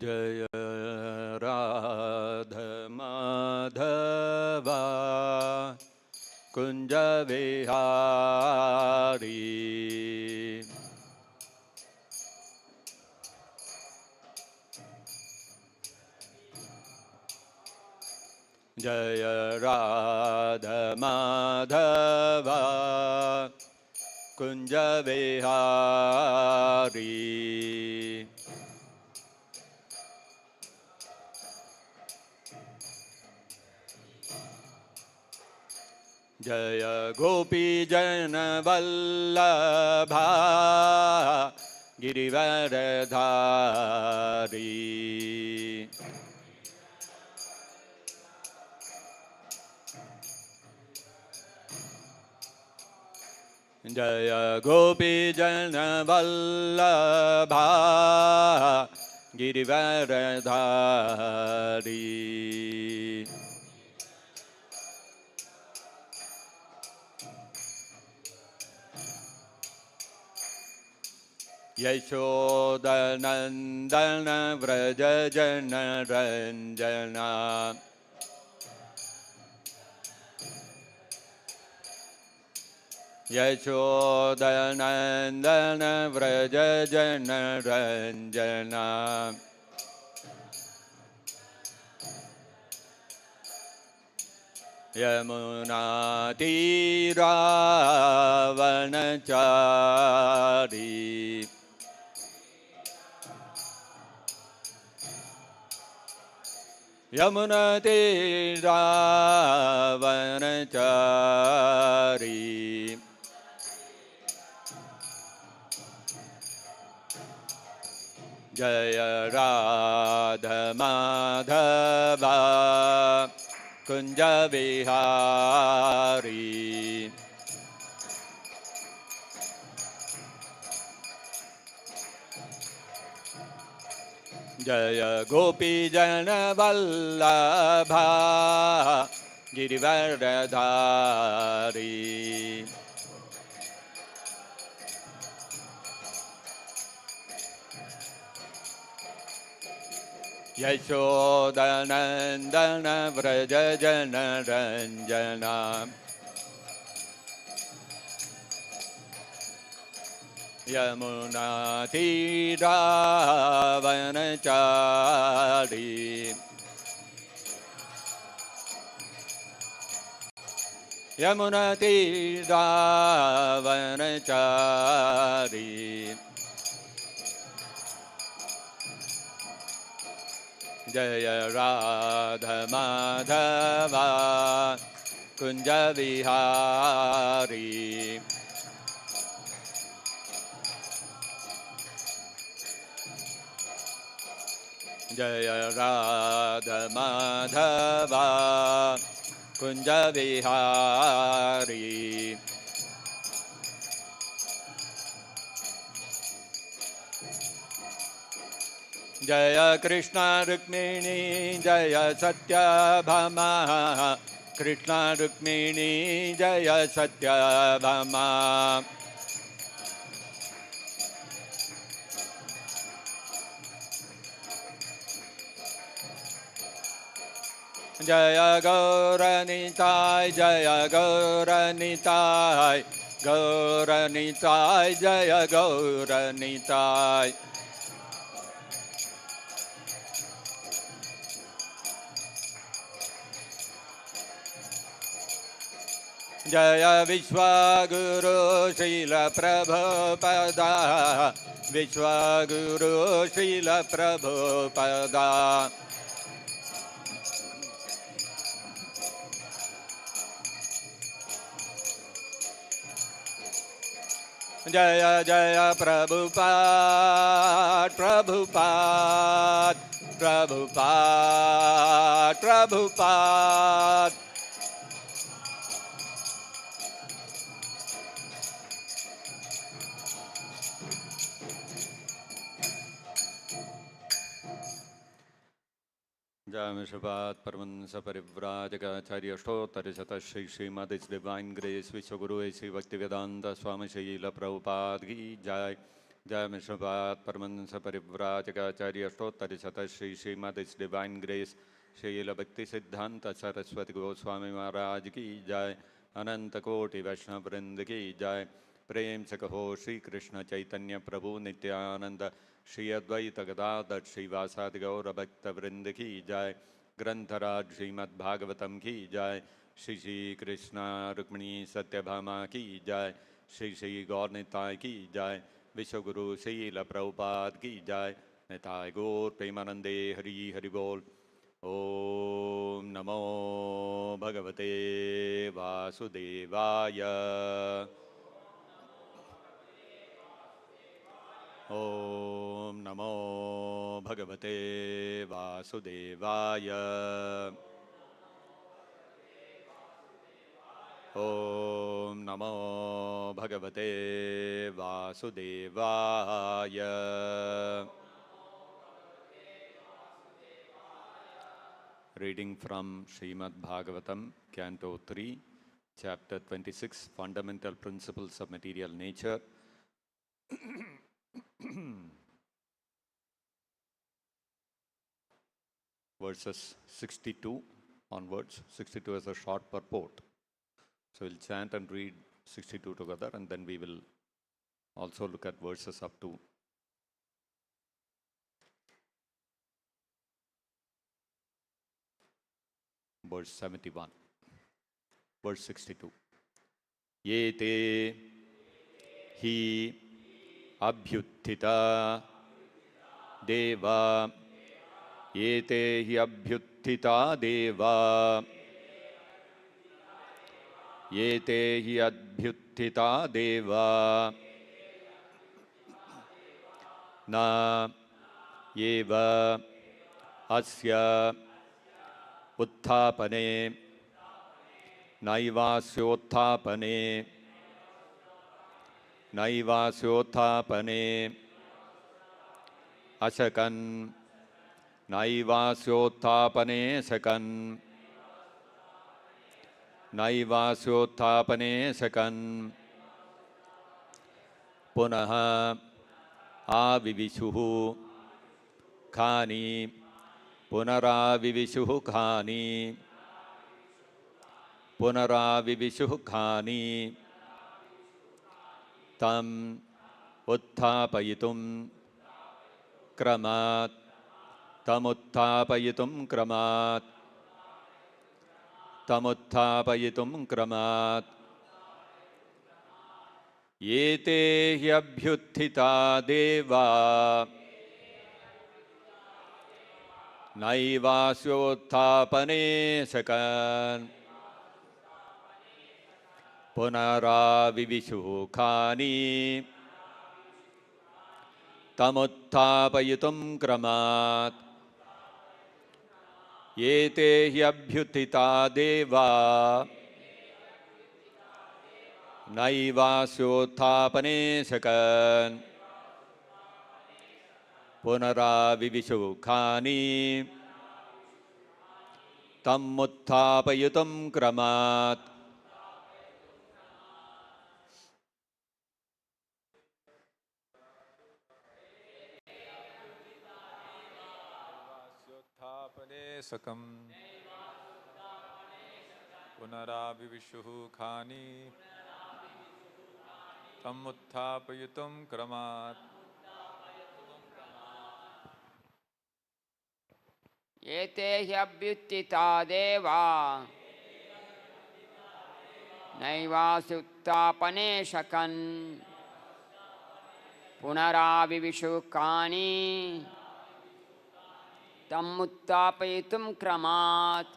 जय राधा माधवा कुंज विहारी जय राधा माधवा कुंज विहारी जय गोपी जन वल्लभा गिरिवरधारी जय गोपी जन वल्लभा गिरिवरधारी यशोदनंदन व्रज जन रंजना यशोदनंदन व्रज जन रंजना यमुना तीरावनचारी यमुना तीरावनचारी जय राधा माधवा कुंज विहारी जय गोपी जन वल्लभा गिरिवरधारी यशोदनंदन व्रज जन रंजना यमुना तीरावनचारी यमुना तीरावनचारी जय राधा माधवा कुंज विहारी जय राधा माधवा कुंज विहारी जय कृष्ण रुक्मिणी जय सत्यभामा कृष्ण रुक्मिणी जय सत्यभामा जय गौरनिताय जय गौरनिताय गौरनिताय जय गौरनिताय जय विश्वगुरु श्रीला प्रभुपादा विश्वगुरु श्रीला प्रभुपादा जय जय Prabhupada Prabhupada Prabhupada Prabhupada Jamishabad Paramahansa Parivrajaka Acharya Ashtottara Shata Shri Srimad His Divine Grace Vishwaguru Śrī Bhaktivedanta Swami Śrīla Prabhupāda Ki Jai. Jai Mishrapat Paramahansa Parivrajaka Ashtotari Sata Shri Srimad His Divine Grace Śrīla Bhakti Siddhanta Saraswati Goswami Maharaj Ki Jai Ananta Koti Vaishnava Vrinda Ki Jai Prem se Kaho Shri Krishna Chaitanya Prabhu Nityananda Shri Advaita Gadadhar Shri Vasadi Gaura Bhakta Vrinda Ki Jai Grantharaj Srimad Bhagavatam Ki Jai Shri Shri Krishna Rukmini Satyabhama Ki Jai Shri Shri Gaur Nitai Ki Jai Vishwa Guru Śrīla Prabhupāda Ki Jai Nitai Gaur Premanande Hari Hari Bol Om Namo Bhagavate Vasudevaya Om Namo Bhagavate Vasudevaya Om Namo Bhagavate Vasudevaya. Reading from Srimad Bhagavatam, Canto 3, Chapter 26, Fundamental Principles of Material Nature. Verses 62 onwards. 62 is a short purport. So we'll chant and read 62 together, and then we will also look at verses up to verse 71. Verse 62. Yete hi abhyuttita deva yete hi abhyuttita deva yete hi abhyuttita deva na yeva asya utthapane naivasyothapane asakan naivasyothapane sakan punaha avivishuhu khani punaravivishuhu khani tam utthapayitum kramat yete hi abhyuttita deva naivasyothapane sakan punaravivishuhu khani tamutthapayitum kramat yete hi abhyuttita deva naivasyothapane sakan punaravivishuhu khani tamutthapayitum kramat. Sakam punaravivishuhu khani tamutthapayitum kramat yete hi abhyuttita deva naivasyothapane sakan punaravivishuhu khani tamutthapayitum kramat.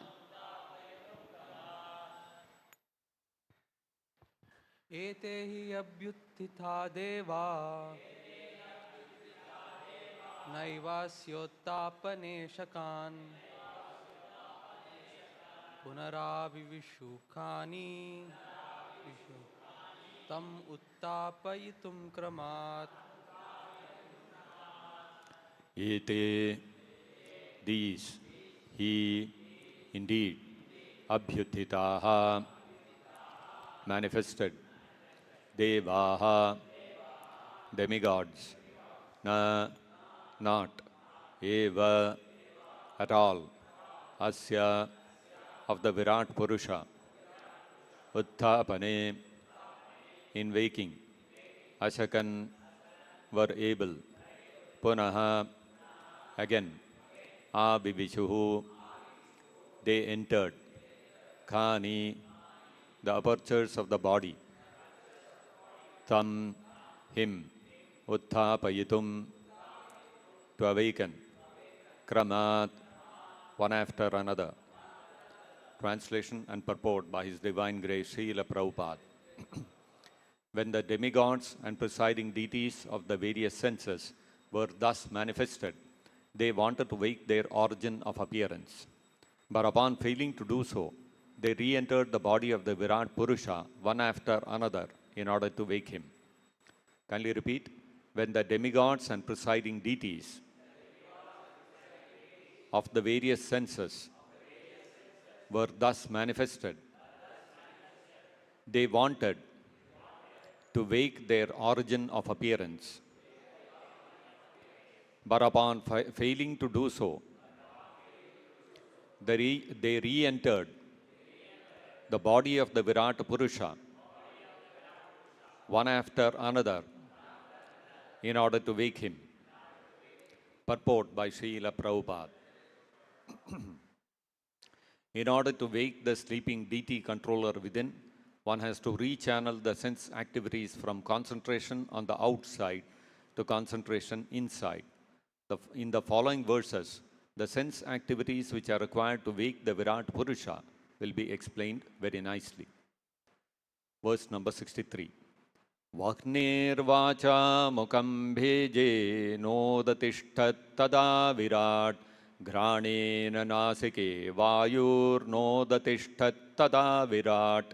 Ete hi abhyuttita deva naivasyothapane sakan punaravivishuhu khani tam utthapayitum kramat. Ete, these, he, indeed, abhyuttitaha, manifested, devaha, demigods, na, not, eva, at all, asya, of the Virat Purusha, Utthapane, in waking, Ashakan, were able, Punaha, again, Abhivishuhu, they entered, Khani, the apertures of the body, Tham, him, Utthapayitum, to awaken, Kramat, one after another. Translation and purport by His Divine Grace Śrīla Prabhupāda. When the demigods and presiding deities of the various senses were thus manifested, they wanted to wake their origin of appearance. But upon failing to do so, they re-entered the body of the Virat Purusha one after another in order to wake him. Kindly repeat. When the demigods and presiding deities of the various senses were thus manifested, they wanted to wake their origin of appearance. But upon failing to do so, they re-entered the body of the Virat Purusha one after another in order to wake him. Purport by Śrīla Prabhupāda. In order to wake the sleeping deity controller within, one has to rechannel the sense activities from concentration on the outside to concentration inside. In the following verses, the sense activities which are required to wake the Virat Purusha will be explained very nicely. Verse number 63. Vaknirvacha mukam bheje nodatishtat tada virat Granena nasike vayur nodatishtat tada virat.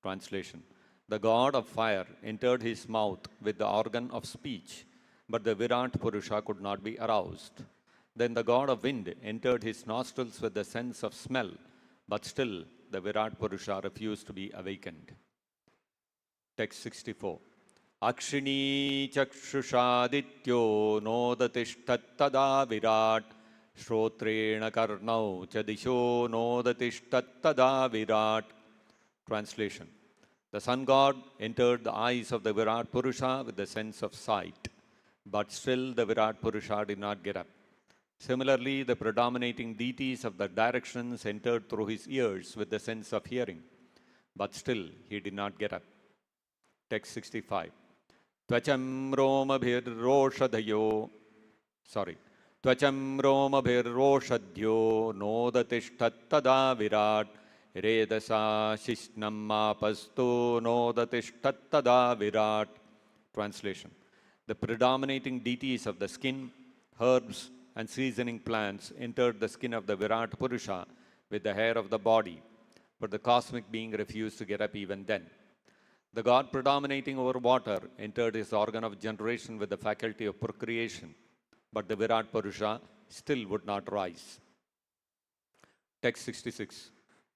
Translation. The god of fire entered his mouth with the organ of speech, but the Virat Purusha could not be aroused. Then the god of wind entered his nostrils with the sense of smell, but still the Virat Purusha refused to be awakened. Text 64. Akshini chakshushadityo nodatishtat tada virat Shrotrena karnau chadisho nodatishtat tada virat. Translation. The sun god entered the eyes of the Virat Purusha with the sense of sight, but still the Virat Purusha did not get up. Similarly, the predominating deities of the directions entered through his ears with the sense of hearing, but still he did not get up. Text 65. Tvacham romabhirroshadhayo, Tvacham romabhirroshadhyo nodatishtat tada virat redasa shishnam mapastu nodatishtat tada virat. Translation. The predominating deities of the skin, herbs, and seasoning plants entered the skin of the Virat Purusha with the hair of the body, but the cosmic being refused to get up even then. The god predominating over water entered his organ of generation with the faculty of procreation, but the Virat Purusha still would not rise. Text 66.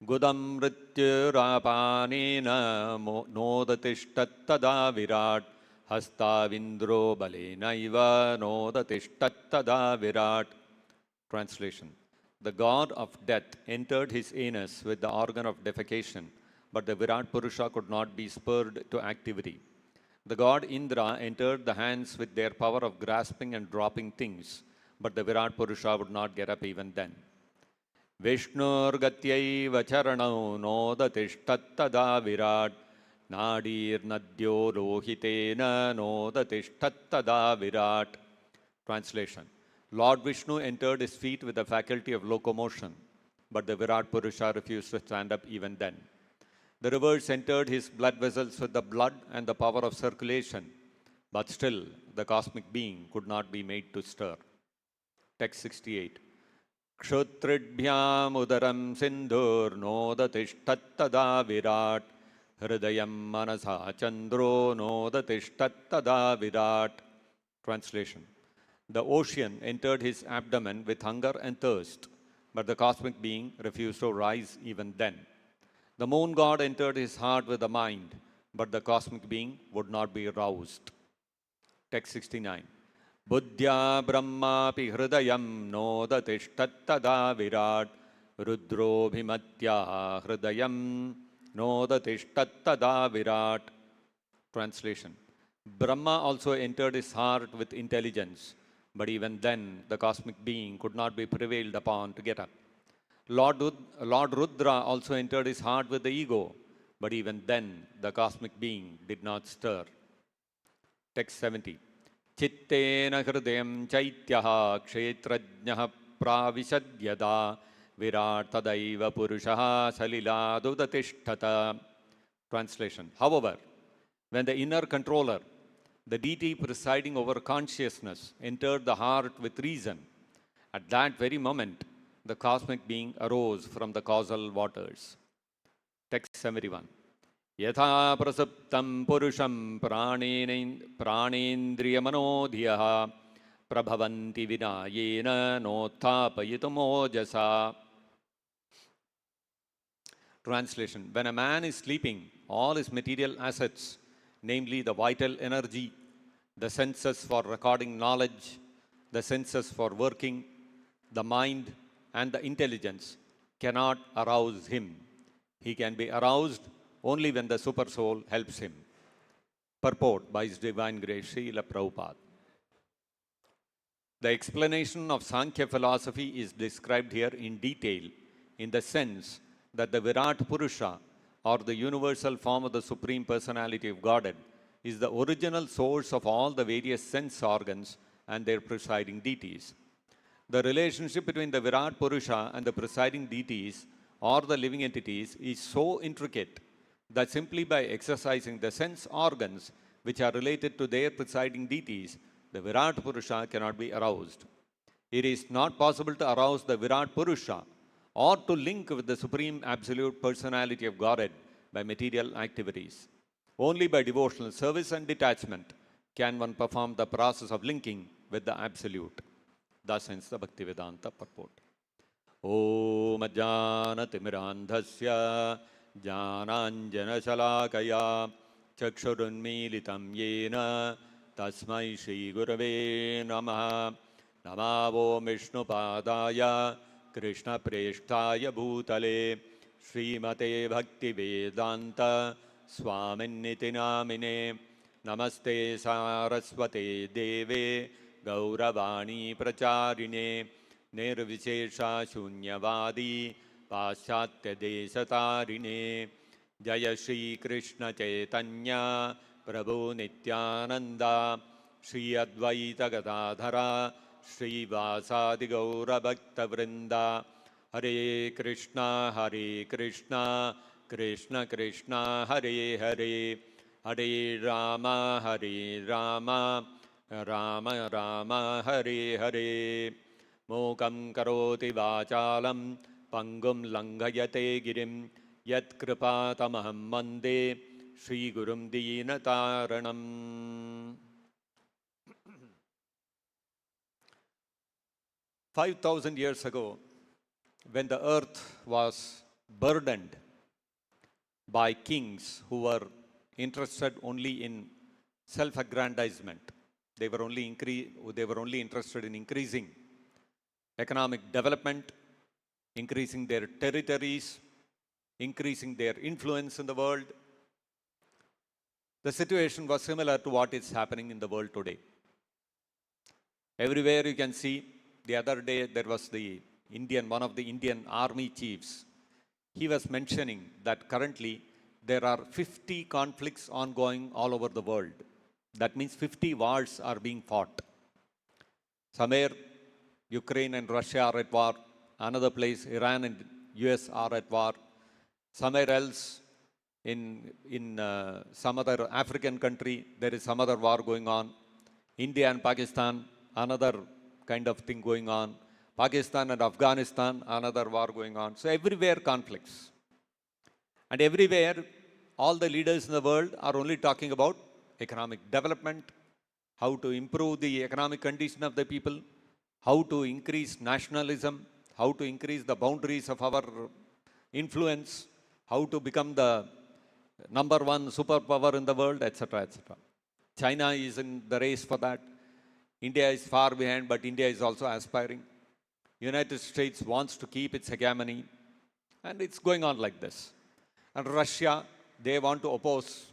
Gudam mrityurapanena nodatishtat tada virat hastavindro balenaiva nodatishtat tada virat. Translation. The god of death entered his anus with the organ of defecation, but the Virat Purusha could not be spurred to activity. The god Indra entered the hands with their power of grasping and dropping things, but the Virat Purusha would not get up even then. Vishnur gatyaiva charanau nodatishtat tada virat nadir nadyo lohitena nodatishtat tada virat. Translation. Lord Vishnu entered his feet with the faculty of locomotion, but the Virat Purusha refused to stand up even then. The rivers entered his blood vessels with the blood and the power of circulation, but still the cosmic being could not be made to stir. Text 68. Kshutridbhyam udaram sindhur nodatishtat tada virat hridayam manasa chandro nodatishtat tada virat. Translation. The ocean entered his abdomen with hunger and thirst, but the cosmic being refused to rise even then. The moon god entered his heart with the mind, but the cosmic being would not be roused. Text 69. Buddhya Brahmapi Hridayam Nodatishtattada Virat Rudrobhimatya Hridayam Nodatishtattada Virat. Translation. Brahma also entered his heart with intelligence, but even then the cosmic being could not be prevailed upon to get up. Lord Rudra also entered his heart with the ego, but even then the cosmic being did not stir. Text 70. Chittena hridayam chaityaha kshetrajnaha pravishadyada virat tadaiva purushaha salila dudatishtata. Translation. However, when the inner controller, the deity presiding over consciousness, entered the heart with reason, at that very moment, the cosmic being arose from the causal waters. Text 71. Yatha prasuptam purusham pranendriyamanodhyaha prabhavanti vinayena nothapayitum ojasa. Translation. When a man is sleeping, all his material assets, namely the vital energy, the senses for recording knowledge, the senses for working, the mind, and the intelligence, cannot arouse him. He can be aroused only when the Supersoul helps him. Purport by His Divine Grace Śrīla Prabhupāda. The explanation of Sankhya philosophy is described here in detail in the sense that the Virat Purusha, or the universal form of the Supreme Personality of Godhead, is the original source of all the various sense organs and their presiding deities. The relationship between the Virat Purusha and the presiding deities or the living entities is so intricate that simply by exercising the sense organs which are related to their presiding deities, the Virat Purusha cannot be aroused. It is not possible to arouse the Virat Purusha or to link with the Supreme Absolute Personality of Godhead by material activities. Only by devotional service and detachment can one perform the process of linking with the Absolute. Thus ends the Bhaktivedanta purport. Om Ajnanatimmirandhasya Jnananjanashalakaya Chakshurunmilitam Yena Tasmai Shri Gurave Namaha. Namo Vishnupadaya Krishna Preshtaya Bhutale Srimate Bhaktivedanta Swaminiti Namine. Namaste Saraswate Deve Gauravani Pracharine Nirvishesha Shunyavadi Paschatya Desatarine. Jaya Shri Krishna Chaitanya Prabhu Nityananda Shri Advaita Gadadhara Shri Vasadi Gaura Bhakta Vrinda. Hare Krishna Krishna Krishna Hare Hare, Hare Rama Rama Rama Hare Hare. Mokam karoti vachalam pangum langhayate girim yat kripatamaham vande Shri Gurum Deenataranam. 5,000 years ago, when the earth was burdened by kings who were interested only in self-aggrandizement, they were only interested in increasing economic development, increasing their territories, increasing their influence in the world. The situation was similar to what is happening in the world today. Everywhere you can see. The other day there was one of the Indian army chiefs. He was mentioning that currently there are 50 conflicts ongoing all over the world. That means 50 wars are being fought. Somewhere Ukraine and Russia are at war. Another place Iran and US are at war. Somewhere else in some other African country there is some other war going on. India and Pakistan, another kind of thing going on. Pakistan and Afghanistan, another war going on. So everywhere conflicts. And everywhere, all the leaders in the world are only talking about economic development, how to improve the economic condition of the people, how to increase nationalism, how to increase the boundaries of our influence, how to become the number one superpower in the world, etc., etc. China is in the race for that. India is far behind, but India is also aspiring. United States wants to keep its hegemony, and it's going on like this. And Russia, they want to oppose.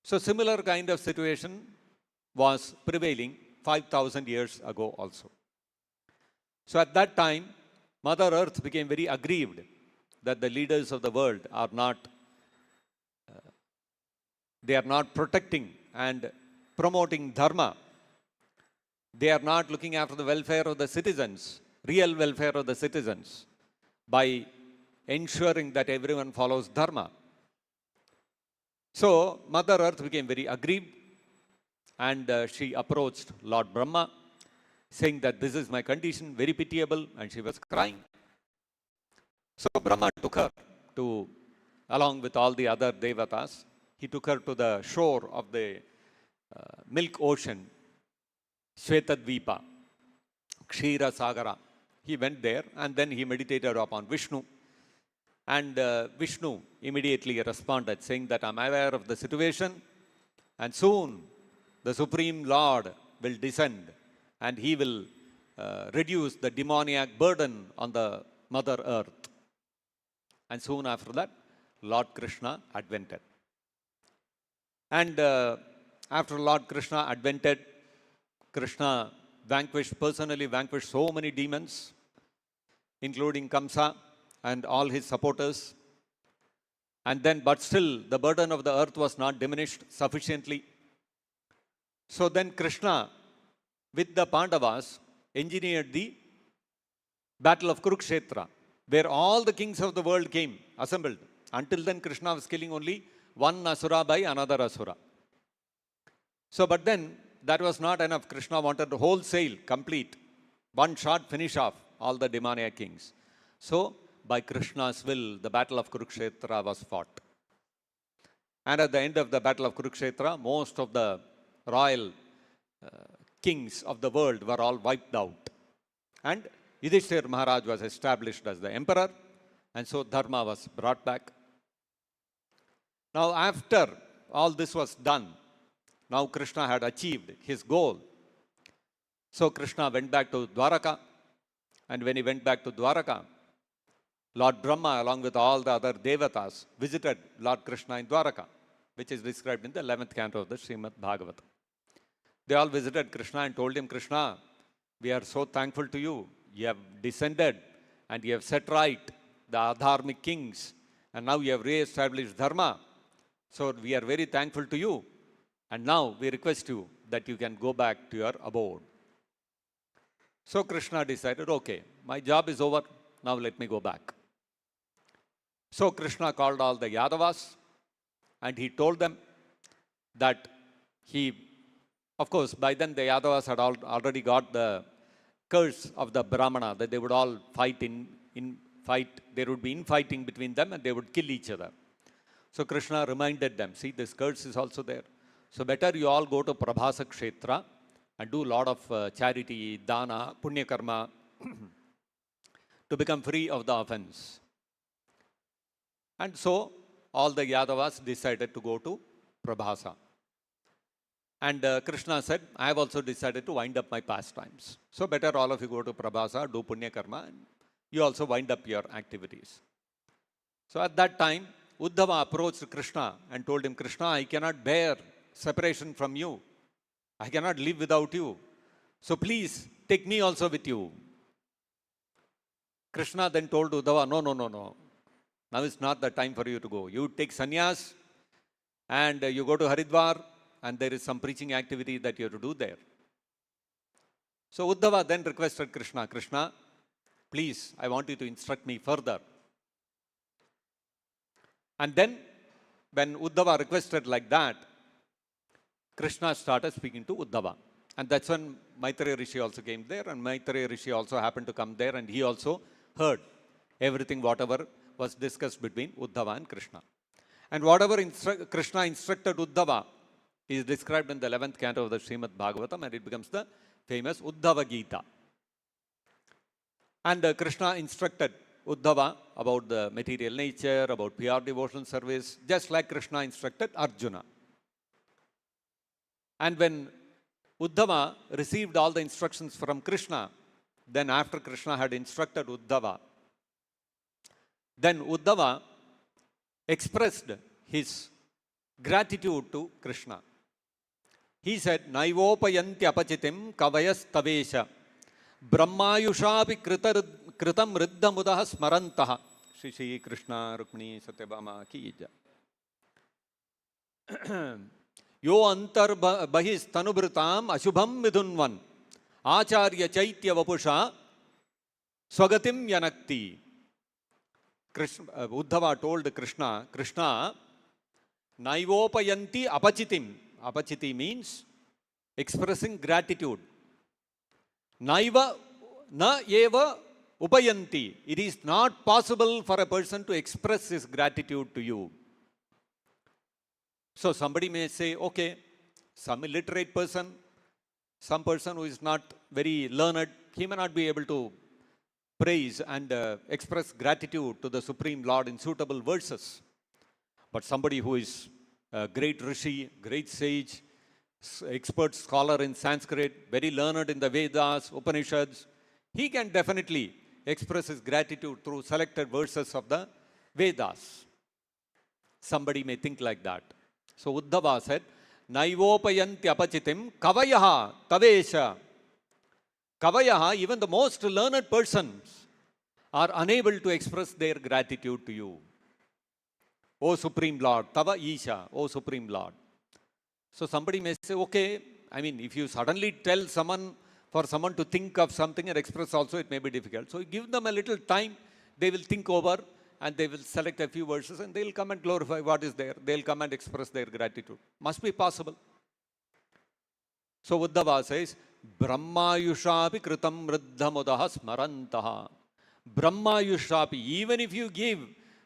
So similar kind of situation was prevailing 5,000 years ago also. So at that time, Mother Earth became very aggrieved that the leaders of the world are not protecting and promoting dharma. They are not looking after the welfare of the citizens, real welfare of the citizens, by ensuring that everyone follows dharma. So Mother Earth became very aggrieved, and she approached Lord Brahma, saying that this is my condition, very pitiable, and she was crying. So Brahma took her to, along with all the other devatas, he took her to the shore of the milk ocean, Shvetadvipa, Kshira Sagara. He went there and then he meditated upon Vishnu. And Vishnu immediately responded, saying that I'm aware of the situation, and soon the Supreme Lord will descend and he will reduce the demoniac burden on the Mother Earth. And soon after that, Lord Krishna advented. And after Lord Krishna advented, Krishna personally vanquished so many demons, including Kamsa and all his supporters. And then, but still, the burden of the earth was not diminished sufficiently. So then Krishna, with the Pandavas, engineered the battle of Kurukshetra, where all the kings of the world came, assembled. Until then, Krishna was killing only one asura by another asura. So, but then, that was not enough. Krishna wanted to wholesale, complete, one shot finish off all the demoniac kings. So, by Krishna's will, the battle of Kurukshetra was fought. And at the end of the battle of Kurukshetra, most of the royal kings of the world were all wiped out. And Yudhishthira Maharaj was established as the emperor, and so Dharma was brought back. Now, after all this was done, now Krishna had achieved his goal. So Krishna went back to Dwaraka, and when he went back to Dwaraka, Lord Brahma, along with all the other devatas, visited Lord Krishna in Dwaraka, which is described in the 11th canto of the Srimad Bhagavatam. They all visited Krishna and told him, Krishna, we are so thankful to you. You have descended and you have set right the adharmic kings, and now you have re-established Dharma. So we are very thankful to you. And now we request you that you can go back to your abode. So Krishna decided, okay, my job is over. Now let me go back. So Krishna called all the Yadavas and he told them that of course, by then the Yadavas had already got the curse of the Brahmana, that they would all fight there would be infighting between them and they would kill each other. So Krishna reminded them, see, this curse is also there. So better you all go to Prabhasa Kshetra and do a lot of charity, dana, punya karma to become free of the offense. And so all the Yadavas decided to go to Prabhasa. And Krishna said, I have also decided to wind up my pastimes. So better all of you go to Prabhasa, do punya karma, and you also wind up your activities. So at that time, Uddhava approached Krishna and told him, Krishna, I cannot bear separation from you. I cannot live without you. So please take me also with you. Krishna then told Uddhava, no. Now is not the time for you to go. You take sannyas and you go to Haridwar, and there is some preaching activity that you have to do there. So Uddhava then requested Krishna, Krishna, please, I want you to instruct me further. And then when Uddhava requested like that, Krishna started speaking to Uddhava. And that's when Maitreya Rishi also came there, and Maitreya Rishi also happened to come there, and he also heard everything, whatever was discussed between Uddhava and Krishna. And whatever Krishna instructed Uddhava is described in the 11th canto of the Srimad Bhagavatam, and it becomes the famous Uddhava Gītā. And Krishna instructed Uddhava about the material nature, about pure devotional service, just like Krishna instructed Arjuna. And when Uddhava received all the instructions from Krishna. Then after Krishna had instructed Uddhava, then Uddhava expressed his gratitude to Krishna. He said, Naivopayanti apachitim kavayas tavesha brahmayushapi kritam riddhamudaha smarantaha. Shri Krishna Rukmini Satyabhama ki jai. Yo antar bahis tanubhritam ashubham vidunvan acharya chaitya vapusha swagatim yanakti. Uddhava told Krishna, Krishna, naivopayanti apachitim. Apachiti means expressing gratitude. Naiva na eva upayanti. It is not possible for a person to express his gratitude to you. So somebody may say, okay, some illiterate person, some person who is not very learned, he may not be able to praise and express gratitude to the Supreme Lord in suitable verses. But somebody who is a great rishi, great sage, expert scholar in Sanskrit, very learned in the Vedas, Upanishads, he can definitely express his gratitude through selected verses of the Vedas. Somebody may think like that. So Uddhava said, Naivopayanti apachitim kavayaha tavesha. Kavayaha, even the most learned persons, are unable to express their gratitude to you. O Supreme Lord, Tava Isha, O Supreme Lord. So somebody may say, okay, I mean, if you suddenly tell someone, for someone to think of something and express also, it may be difficult. So you give them a little time, they will think over and they will select a few verses and they will come and glorify what is there. They will come and express their gratitude. Must be possible. So Uddhava says, Brahmayushapi kritam riddhamudaha smarantaha. Brahmayushapi, even if you give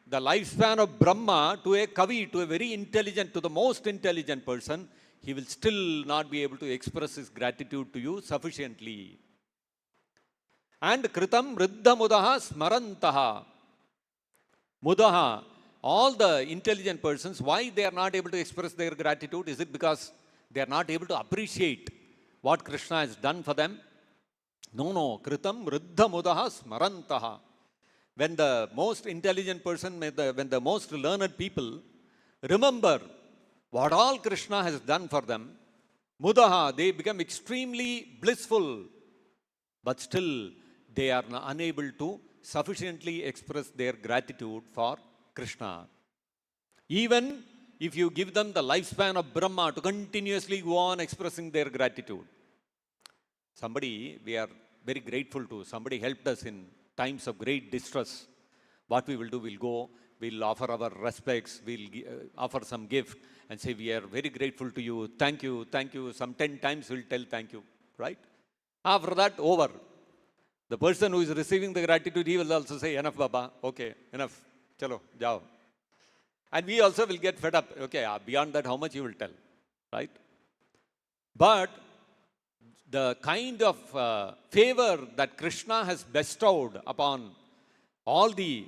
the lifespan of Brahma to a Kavi, to a very intelligent, to the most intelligent person, he will still not be able to express his gratitude to you sufficiently. And Kritam Riddha Mudaha Smarantaha. Mudaha, all the intelligent persons, why they are not able to express their gratitude? Is it because they are not able to appreciate what Krishna has done for them? No. Kritam Riddha Mudaha Smarantaha. When the most intelligent person, when the most learned people remember what all Krishna has done for them, Mudaha, they become extremely blissful, but still they are unable to sufficiently express their gratitude for Krishna. Even if you give them the lifespan of Brahma to continuously go on expressing their gratitude. Somebody, we are very grateful to, somebody helped us in times of great distress. What we will do, we'll go, we'll offer our respects, we'll offer some gift and say, we are very grateful to you, thank you. Some 10 times we'll tell thank you, right? After that, over. The person who is receiving the gratitude, he will also say, enough Baba, okay, enough, chalo, jao. And we also will get fed up, okay, beyond that, how much you will tell, right? But the kind of favor that Krishna has bestowed upon all the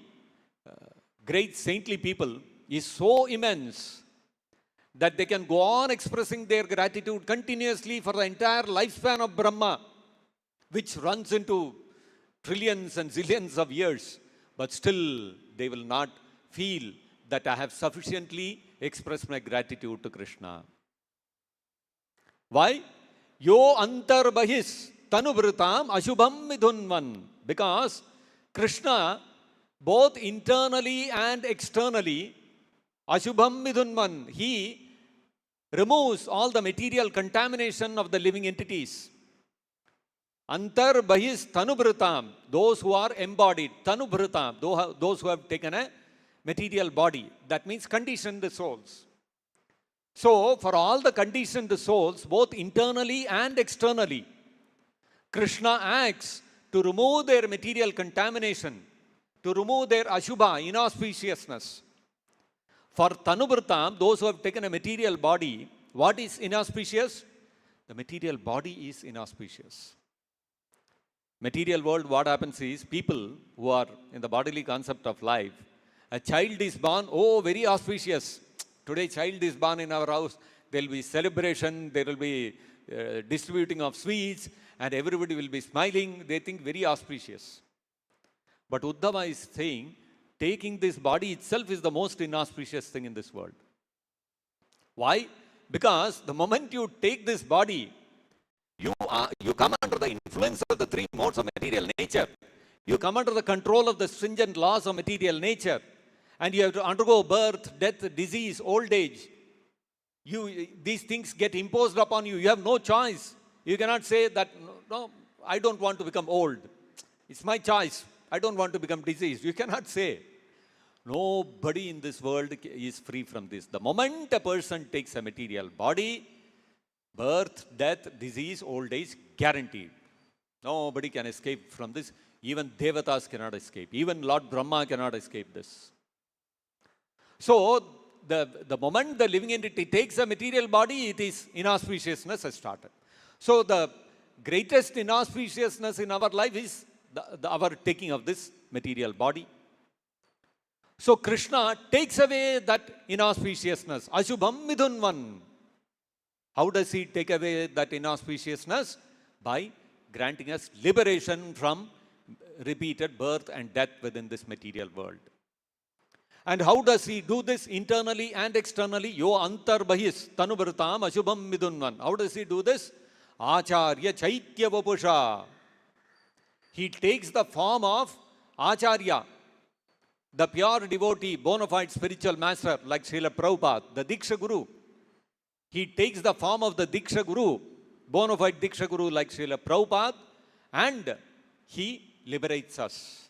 great saintly people is so immense that they can go on expressing their gratitude continuously for the entire lifespan of Brahma, which runs into trillions and zillions of years, but still they will not feel that I have sufficiently expressed my gratitude to Krishna. Why? Yo antar bahis tanuvritam ashubham midhunvan. Because Krishna, both internally and externally, ashubham midhunvan, he removes all the material contamination of the living entities. Antar bahis tanubhritam, those who are embodied, tanubhritam, those who have taken a material body, that means conditioned souls. So, for all the conditioned souls, both internally and externally, Krishna acts to remove their material contamination, to remove their ashubha, inauspiciousness. For Tanubhritam, those who have taken a material body, what is inauspicious? The material body is inauspicious. Material world, what happens is, people who are in the bodily concept of life, a child is born, oh, very auspicious. Today, child is born in our house. There will be celebration. There will be distributing of sweets, and everybody will be smiling. They think very auspicious. But Uddhava is saying, taking this body itself is the most inauspicious thing in this world. Why? Because the moment you take this body, you come under the influence of the three modes of material nature. You come under the control of the stringent laws of material nature. And you have to undergo birth, death, disease, old age. These things get imposed upon you. You have no choice. You cannot say that, no, I don't want to become old. It's my choice. I don't want to become diseased. You cannot say. Nobody in this world is free from this. The moment a person takes a material body, birth, death, disease, old age, guaranteed. Nobody can escape from this. Even Devatas cannot escape. Even Lord Brahma cannot escape this. So, the moment the living entity takes a material body, it is inauspiciousness has started. So, the greatest inauspiciousness in our life is our taking of this material body. So, Krishna takes away that inauspiciousness. Ashubham midunvan. How does he take away that inauspiciousness? By granting us liberation from repeated birth and death within this material world. And how does he do this internally and externally? Yo antar bahis tanubhritam ashubham midunvan. How does he do this? Acharya Chaitya Vapusha. He takes the form of Acharya, the pure devotee, bona fide spiritual master like Śrīla Prabhupāda, the Diksha Guru. He takes the form of the Diksha Guru, bona fide Diksha Guru like Śrīla Prabhupāda, and he liberates us.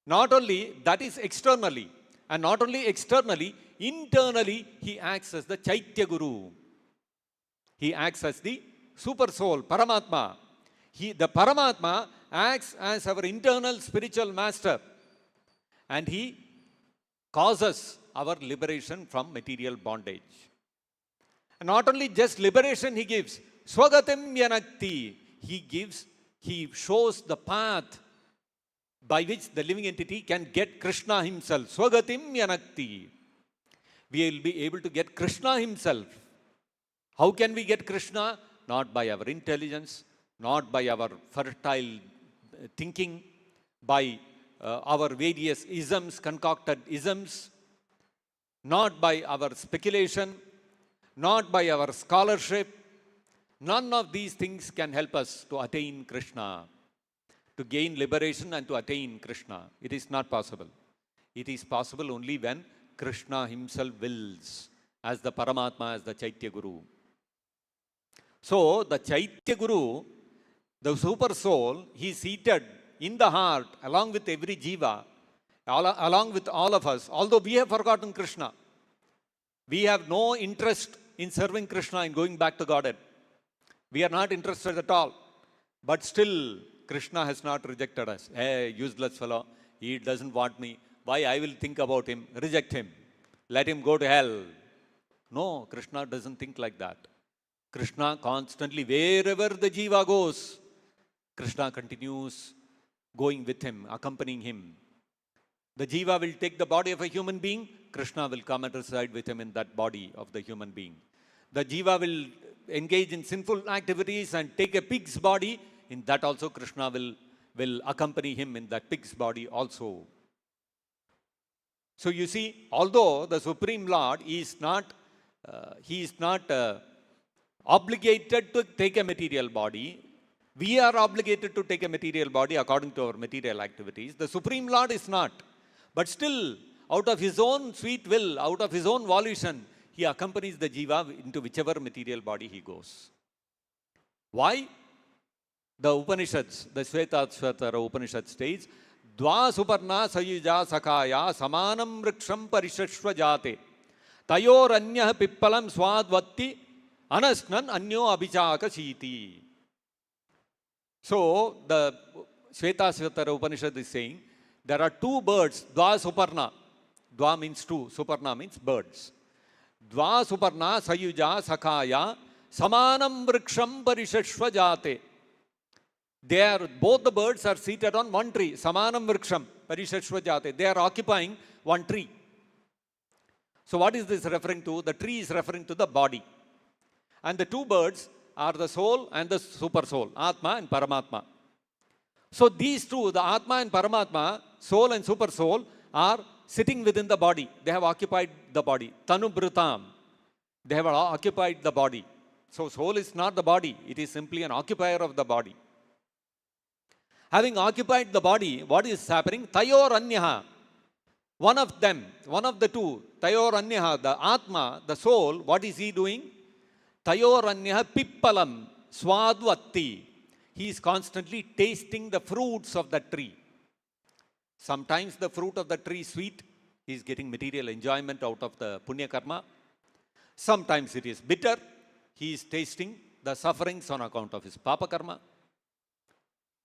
Not only that is externally, and not only externally, internally he acts as the Chaitya Guru. He acts as the Supersoul, Paramātmā. The Paramātmā acts as our internal spiritual master, and he causes our liberation from material bondage. And not only just liberation he gives, Swagatim Yanakti. He shows the path by which the living entity can get Krishna himself. Swagatim Yanakti. We will be able to get Krishna himself. How can we get Krishna? Not by our intelligence, not by our fertile thinking, by our various isms, concocted isms, not by our speculation, not by our scholarship. None of these things can help us to attain Krishna, to gain liberation and to attain Krishna. It is not possible. It is possible only when Krishna himself wills, as the Paramātmā, as the Chaitya Guru. So, the Chaitya Guru, the Super Soul, he is seated in the heart along with every jiva, along with all of us. Although we have forgotten Krishna, we have no interest in serving Krishna, in going back to Godhead. We are not interested at all. But still, Krishna has not rejected us. Hey, useless fellow, he doesn't want me. Why I will think about him? Reject him. Let him go to hell. No, Krishna doesn't think like that. Krishna constantly, wherever the jiva goes, Krishna continues going with him, accompanying him. The jiva will take the body of a human being, Krishna will come and reside with him in that body of the human being. The jiva will engage in sinful activities and take a pig's body, in that also Krishna will accompany him in that pig's body also. So you see, although the Supreme Lord is not obligated to take a material body, we are obligated to take a material body according to our material activities. The Supreme Lord is not. But still, out of his own sweet will, out of his own volition, he accompanies the jiva into whichever material body he goes. Why? The Upanishads, the Shvetasvatara Upanishad states, Dva suparna sayuja sakaya samanam vriksham parishashva jate tayor anyah pippalam swadvatti anasnan anyo abhichaka shiti. So, the Shvetasvatara Upanishad is saying, there are two birds, Dva suparna. Dva means two, suparna means birds. Dva suparna sayuja sakaya samanam vriksham parishashva jate. Both the birds are seated on one tree. Samanam vriksham parishashva jate. They are occupying one tree. So what is this referring to? The tree is referring to the body. And the two birds are the soul and the super soul, Atma and Paramātmā. So these two, the Atma and Paramātmā, soul and super soul, are sitting within the body. They have occupied the body. Tanubhritam. They have occupied the body. So soul is not the body. It is simply an occupier of the body. Having occupied the body, what is happening? Tayor anyaha. One of them, one of the two, Tayor anyaha, the Atma, the soul, what is he doing? Tayor anyaha pippalam swadvatti. He is constantly tasting the fruits of the tree. Sometimes the fruit of the tree is sweet. He is getting material enjoyment out of the punya karma. Sometimes it is bitter. He is tasting the sufferings on account of his papa karma.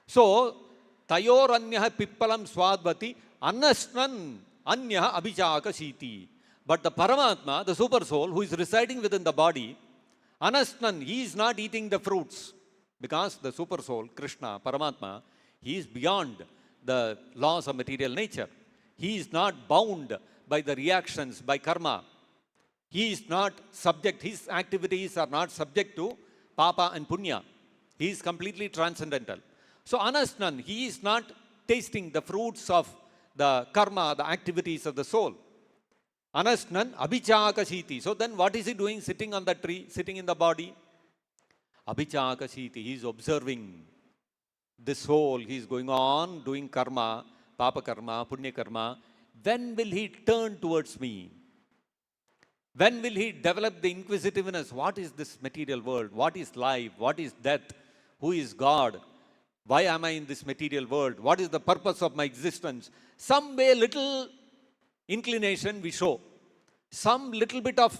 So, Tayor anyaha pippalam swadvati anasnan anyaha abhichakasiti. But the Paramātmā, the super soul, who is residing within the body, anasnan, he is not eating the fruits. Because the super soul, Krishna, Paramātmā, he is beyond the laws of material nature. He is not bound by the reactions, by karma. He is not subject, his activities are not subject to papa and punya. He is completely transcendental. So anasnan, he is not tasting the fruits of the karma, the activities of the soul. Anasnan abhichakasiti. So then what is he doing sitting on the tree, sitting in the body? Abhichakasiti, he is observing the soul, he is going on doing karma, papa karma, punya karma. When will he turn towards me? When will he develop the inquisitiveness? What is this material world? What is life? What is death? Who is God? Why am I in this material world? What is the purpose of my existence? Some way, little inclination we show. Some little bit of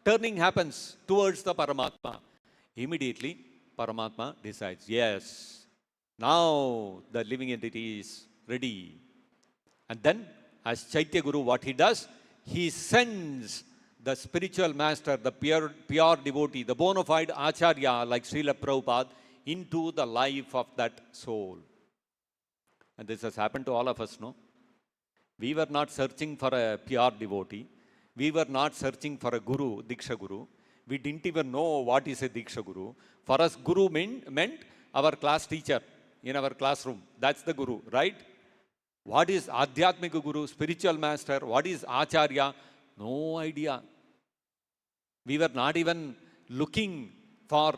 turning happens towards the Paramātmā. Immediately, Paramātmā decides, yes, now the living entity is ready. And then, as Chaitya Guru, what he does, he sends the spiritual master, the pure devotee, the bona fide acharya like Śrīla Prabhupāda into the life of that soul. And this has happened to all of us, no? We were not searching for a pure devotee. We were not searching for a guru, Diksha Guru. We didn't even know what is a Diksha Guru. For us, Guru meant our class teacher in our classroom. That's the Guru, right? What is Adhyatmika Guru, spiritual master? What is Acharya? No idea. We were not even looking for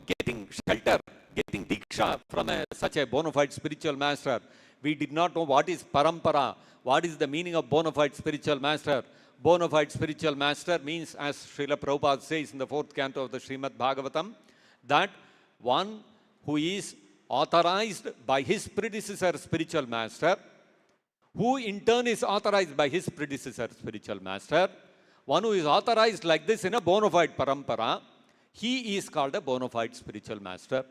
getting shelter, getting Diksha from such a bona fide spiritual master. We did not know what is Parampara, what is the meaning of bona fide spiritual master. Bona fide spiritual master means, as Śrīla Prabhupāda says in the 4th canto of the Srimad Bhagavatam, that one who is authorized by his predecessor spiritual master, who in turn is authorized by his predecessor spiritual master, one who is authorized like this in a bona fide parampara, he is called a bona fide spiritual master.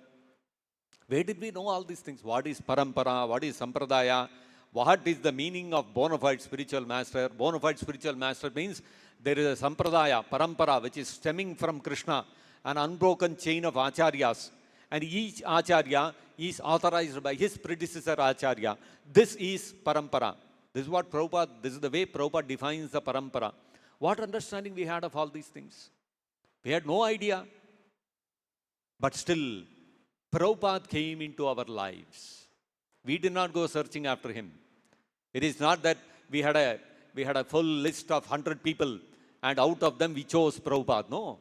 Where did we know all these things? What is parampara? What is sampradaya? What is the meaning of bona fide spiritual master? Bona fide spiritual master means there is a sampradaya, parampara, which is stemming from Krishna, an unbroken chain of acharyas. And each acharya is authorized by his predecessor acharya. This is parampara. This is what Prabhupada, this is the way Prabhupada defines the parampara. What understanding we had of all these things? We had no idea. But still, Prabhupada came into our lives. We did not go searching after him. It is not that we had a full list of 100 people and out of them we chose Prabhupada. No.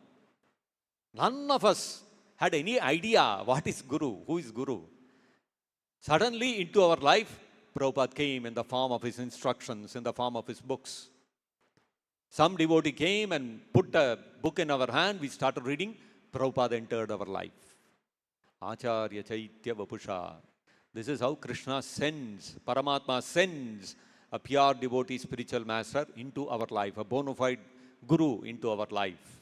None of us had any idea what is Guru, who is Guru. Suddenly into our life, Prabhupada came in the form of his instructions, in the form of his books. Some devotee came and put a book in our hand, we started reading, Prabhupada entered our life. Acharya Chaitya Vapusha. This is how Krishna sends, Paramātmā sends a pure devotee spiritual master into our life, a bona fide Guru into our life.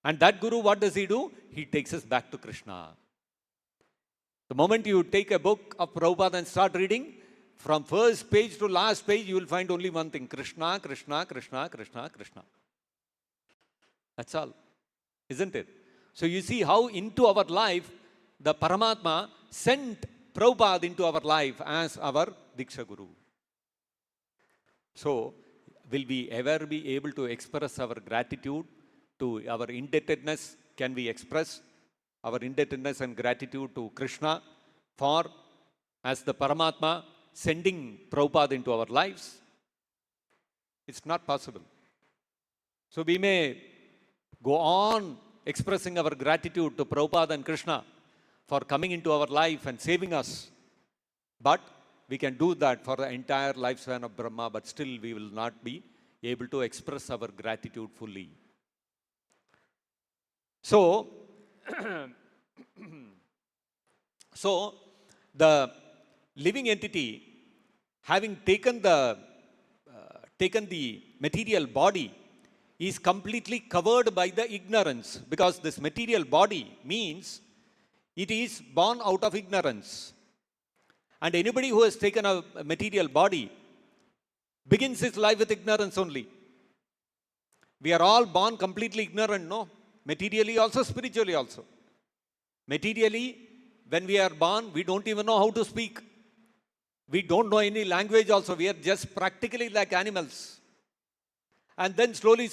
And that Guru, what does he do? He takes us back to Krishna. The moment you take a book of Prabhupada and start reading, from first page to last page, you will find only one thing. Krishna, Krishna, Krishna, Krishna, Krishna. That's all. Isn't it? So you see how into our life, the Paramātmā sent Prabhupada into our life as our Diksha Guru. So, will we ever be able to express our gratitude to our indebtedness can we express our indebtedness and gratitude to Krishna for, as the Paramātmā, sending Prabhupada into our lives? It's not possible. So we may go on expressing our gratitude to Prabhupada and Krishna for coming into our life and saving us. But we can do that for the entire lifespan of Brahma, but still we will not be able to express our gratitude fully. So, the living entity, having taken the material body, is completely covered by the ignorance, because this material body means it is born out of ignorance. And anybody who has taken a material body begins his life with ignorance only. We are all born completely ignorant, no? Materially also, spiritually also. Materially, when we are born, we don't even know how to speak. We don't know any language also. We are just practically like animals. And then slowly,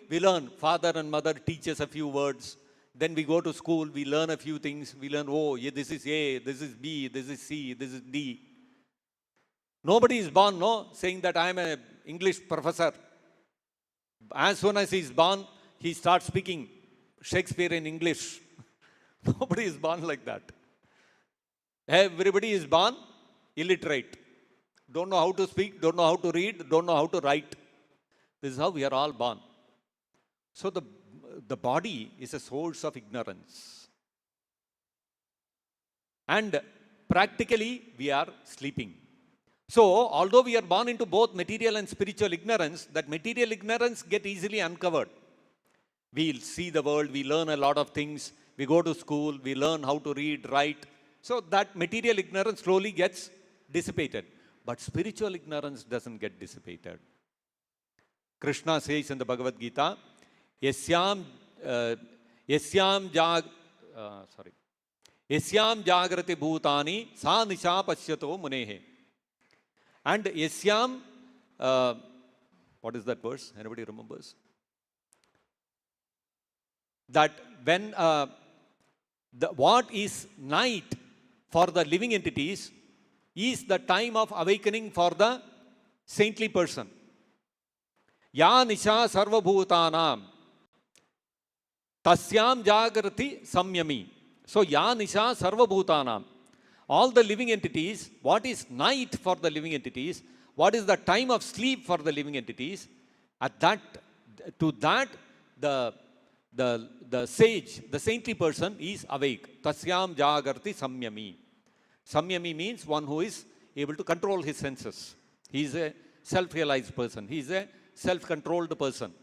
we learn. Father and mother teach us a few words. Then we go to school, we learn a few things. We learn, oh, yeah, this is A, this is B, this is C, this is D. Nobody is born, no, saying that I am an English professor. As soon as he is born, he starts speaking Shakespeare in English. Nobody is born like that. Everybody is born illiterate. Don't know how to speak, don't know how to read, don't know how to write. This is how we are all born. So the body is a source of ignorance. And practically, we are sleeping. So, although we are born into both material and spiritual ignorance, that material ignorance gets easily uncovered. We see the world, we learn a lot of things, we go to school, we learn how to read, write. So, that material ignorance slowly gets dissipated. But spiritual ignorance doesn't get dissipated. Krishna says in the Bhagavad-gītā, Yasyam jagrati bhutani sa nisha pasyato munehe. And Yasyam, what is that verse? Anybody remembers? That when, what is night for the living entities is the time of awakening for the saintly person. Ya nisha sarva bhutanam tasyam jagrati samyami. So, ya nisha sarva bhutanam. All the living entities, what is night for the living entities, what is the time of sleep for the living entities, to that the sage, the saintly person is awake. Tasyam jagrati samyami. Samyami means one who is able to control his senses. He is a self-realized person. He is a self-controlled person.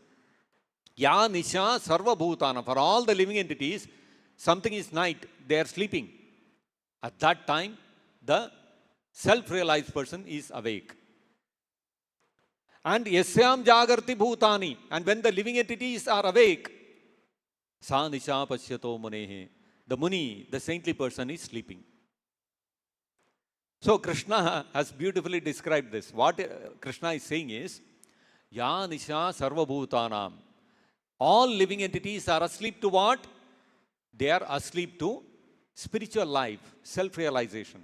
Ya nisha sarva bhutana. For all the living entities, something is night. They are sleeping. At that time, the self-realized person is awake. And yasyam jagarti bhutani. And when the living entities are awake, sa nisha pasyato munehe. The muni, the saintly person, is sleeping. So Krishna has beautifully described this. What Krishna is saying is, Ya nisha sarva bhutanam. All living entities are asleep to what? They are asleep to spiritual life, self-realization.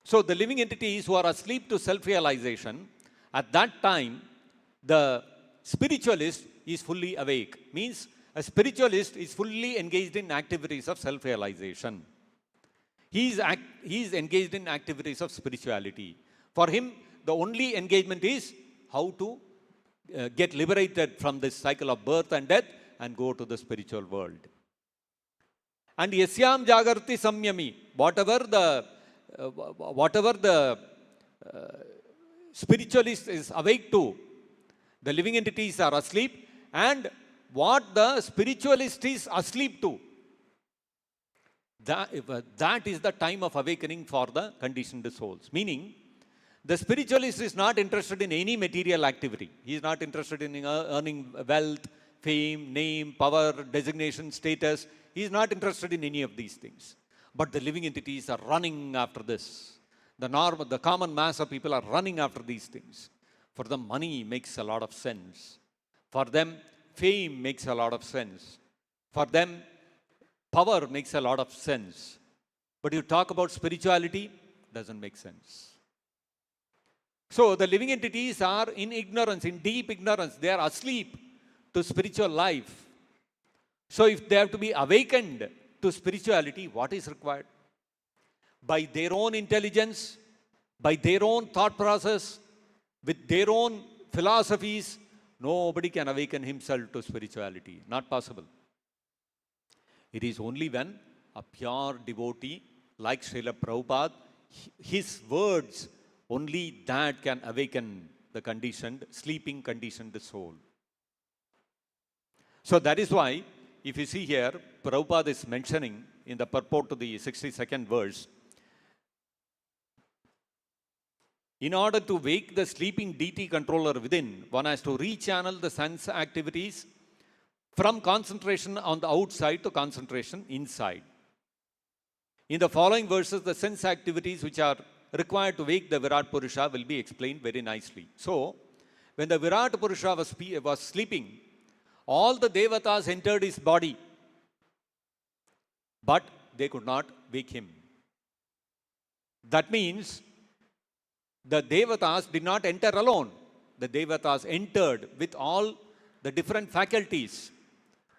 So the living entities who are asleep to self-realization, at that time, the spiritualist is fully awake. Means a spiritualist is fully engaged in activities of self-realization. He is engaged in activities of spirituality. For him, the only engagement is how to get liberated from this cycle of birth and death and go to the spiritual world. And yasyam jagarti samyami. Whatever the spiritualist is awake to, the living entities are asleep, and what the spiritualist is asleep to, that is the time of awakening for the conditioned souls. Meaning, the spiritualist is not interested in any material activity. He is not interested in earning wealth, fame, name, power, designation, status. He is not interested in any of these things. But the living entities are running after this. The common mass of people are running after these things. For them, money makes a lot of sense. For them, fame makes a lot of sense. For them, power makes a lot of sense. But you talk about spirituality, doesn't make sense. So the living entities are in ignorance, in deep ignorance. They are asleep to spiritual life. So if they have to be awakened to spirituality, what is required? By their own intelligence, by their own thought process, with their own philosophies, nobody can awaken himself to spirituality. Not possible. It is only when a pure devotee like Śrīla Prabhupāda, his words, only that can awaken the conditioned, sleeping conditioned soul. So that is why, if you see here, Prabhupada is mentioning in the purport to the 62nd verse, in order to wake the sleeping deity controller within, one has to rechannel the sense activities from concentration on the outside to concentration inside. In the following verses, the sense activities which are required to wake the Virat Purusha will be explained very nicely. So, when the Virat Purusha was sleeping, all the Devatas entered his body, but they could not wake him. That means the Devatas did not enter alone. The Devatas entered with all the different faculties: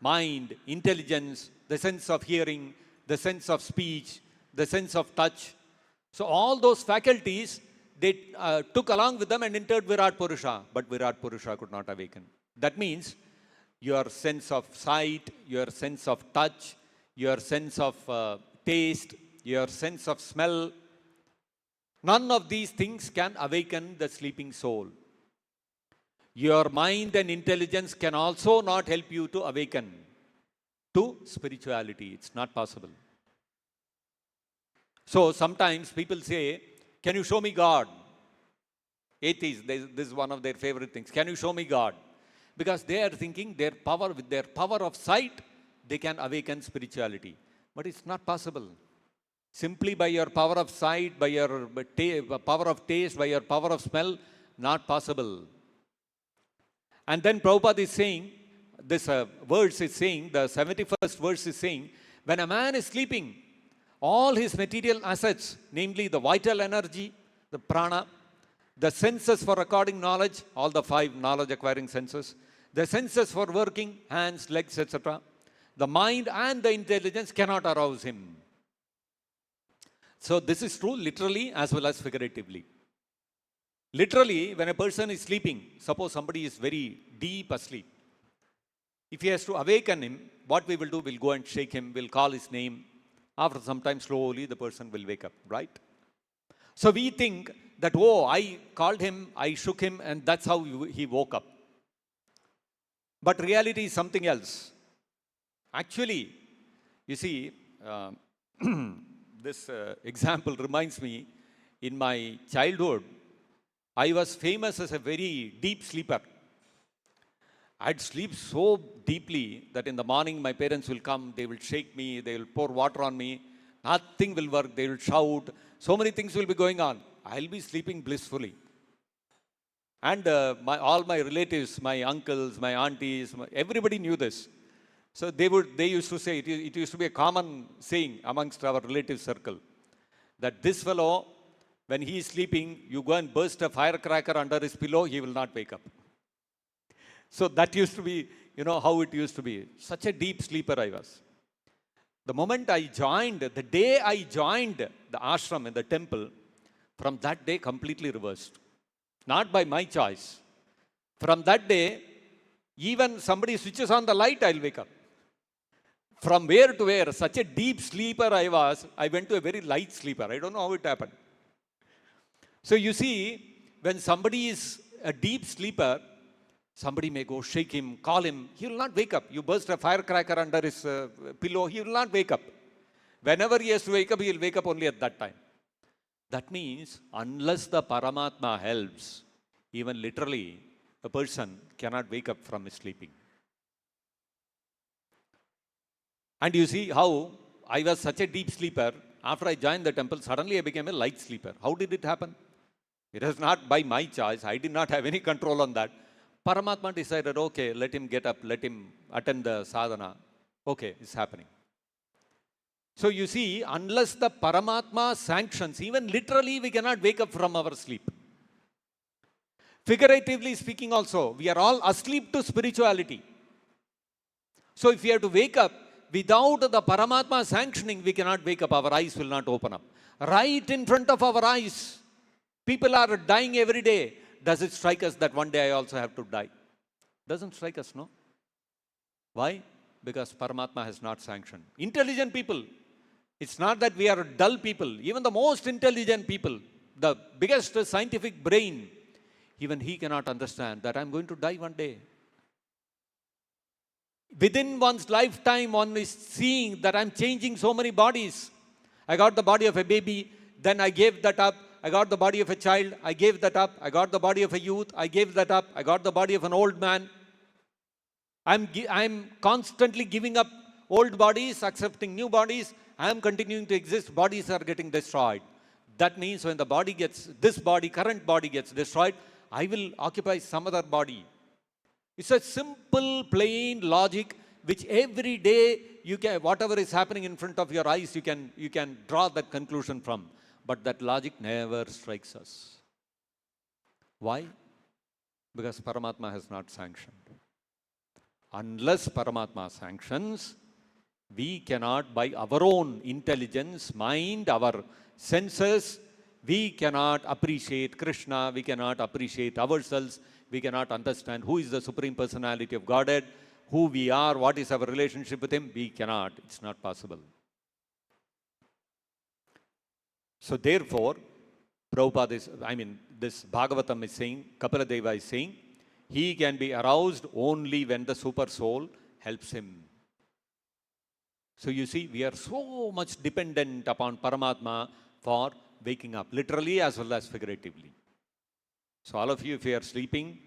mind, intelligence, the sense of hearing, the sense of speech, the sense of touch. So all those faculties, they took along with them and entered Virat Purusha, but Virat Purusha could not awaken. That means your sense of sight, your sense of touch, your sense of taste, your sense of smell, none of these things can awaken the sleeping soul. Your mind and intelligence can also not help you to awaken to spirituality. It's not possible. So sometimes people say, can you show me God? Atheists, this is one of their favorite things. Can you show me God? Because they are thinking with their power of sight, they can awaken spirituality. But it's not possible. Simply by your power of sight, by your power of taste, by your power of smell, not possible. And then Prabhupada is saying, this verse is saying, the 71st verse is saying, when a man is sleeping, all his material assets, namely the vital energy, the prana, the senses for recording knowledge, all the 5 knowledge acquiring senses, the senses for working, hands, legs, etc., the mind and the intelligence cannot arouse him. So this is true literally as well as figuratively. Literally, when a person is sleeping, suppose somebody is very deep asleep, if he has to awaken him, what we will do, we'll go and shake him, we'll call his name. After some time, slowly the person will wake up, right? So we think that, oh, I called him, I shook him, and that's how he woke up. But reality is something else. Actually, you see, this example reminds me, in my childhood, I was famous as a very deep sleeper. I'd sleep so deeply that in the morning my parents will come, they will shake me, they will pour water on me, nothing will work, they will shout, so many things will be going on. I'll be sleeping blissfully. And all my relatives, my uncles, my aunties, everybody knew this. So they used to say, it used to be a common saying amongst our relative circle, that this fellow, when he is sleeping, you go and burst a firecracker under his pillow, he will not wake up. So that used to be, how it used to be. Such a deep sleeper I was. The moment I joined, the day I joined the ashram in the temple, from that day completely reversed. Not by my choice. From that day, even somebody switches on the light, I'll wake up. From where to where, such a deep sleeper I was, I went to a very light sleeper. I don't know how it happened. So you see, when somebody is a deep sleeper, somebody may go shake him, call him, he will not wake up. You burst a firecracker under his pillow, he will not wake up. Whenever he has to wake up, he will wake up only at that time. That means, unless the Paramātmā helps, even literally, a person cannot wake up from his sleeping. And you see how I was such a deep sleeper, after I joined the temple, suddenly I became a light sleeper. How did it happen? It was not by my choice. I did not have any control on that. Paramātmā decided, okay, let him get up, let him attend the sadhana. Okay, it's happening. So you see, unless the Paramātmā sanctions, even literally we cannot wake up from our sleep. Figuratively speaking also, we are all asleep to spirituality. So if we have to wake up, without the Paramātmā sanctioning, we cannot wake up. Our eyes will not open up. Right in front of our eyes, people are dying every day. Does it strike us that one day I also have to die? Doesn't strike us, no? Why? Because Paramātmā has not sanctioned. Intelligent people, it's not that we are dull people. Even the most intelligent people, the biggest scientific brain, even he cannot understand that I'm going to die one day. Within one's lifetime, one is seeing that I'm changing so many bodies. I got the body of a baby, then I gave that up. I got the body of a child, I gave that up. I got the body of a youth, I gave that up. I got the body of an old man. I'm constantly giving up old bodies, accepting new bodies. I am continuing to exist. Bodies are getting destroyed. That means when the body gets, this body, current body gets destroyed, I will occupy some other body. It's a simple, plain logic which every day you can, whatever is happening in front of your eyes, you can draw that conclusion from. But that logic never strikes us. Why? Because Paramātmā has not sanctioned. Unless Paramātmā sanctions, we cannot, by our own intelligence, mind, our senses, we cannot appreciate Krishna, we cannot appreciate ourselves, we cannot understand who is the Supreme Personality of Godhead, who we are, what is our relationship with Him. We cannot. It's not possible. So therefore, Prabhupada is, this Bhagavatam is saying, Kapiladeva is saying, he can be aroused only when the Supersoul helps him. So you see, we are so much dependent upon Paramātmā for waking up, literally as well as figuratively. So all of you, if you are sleeping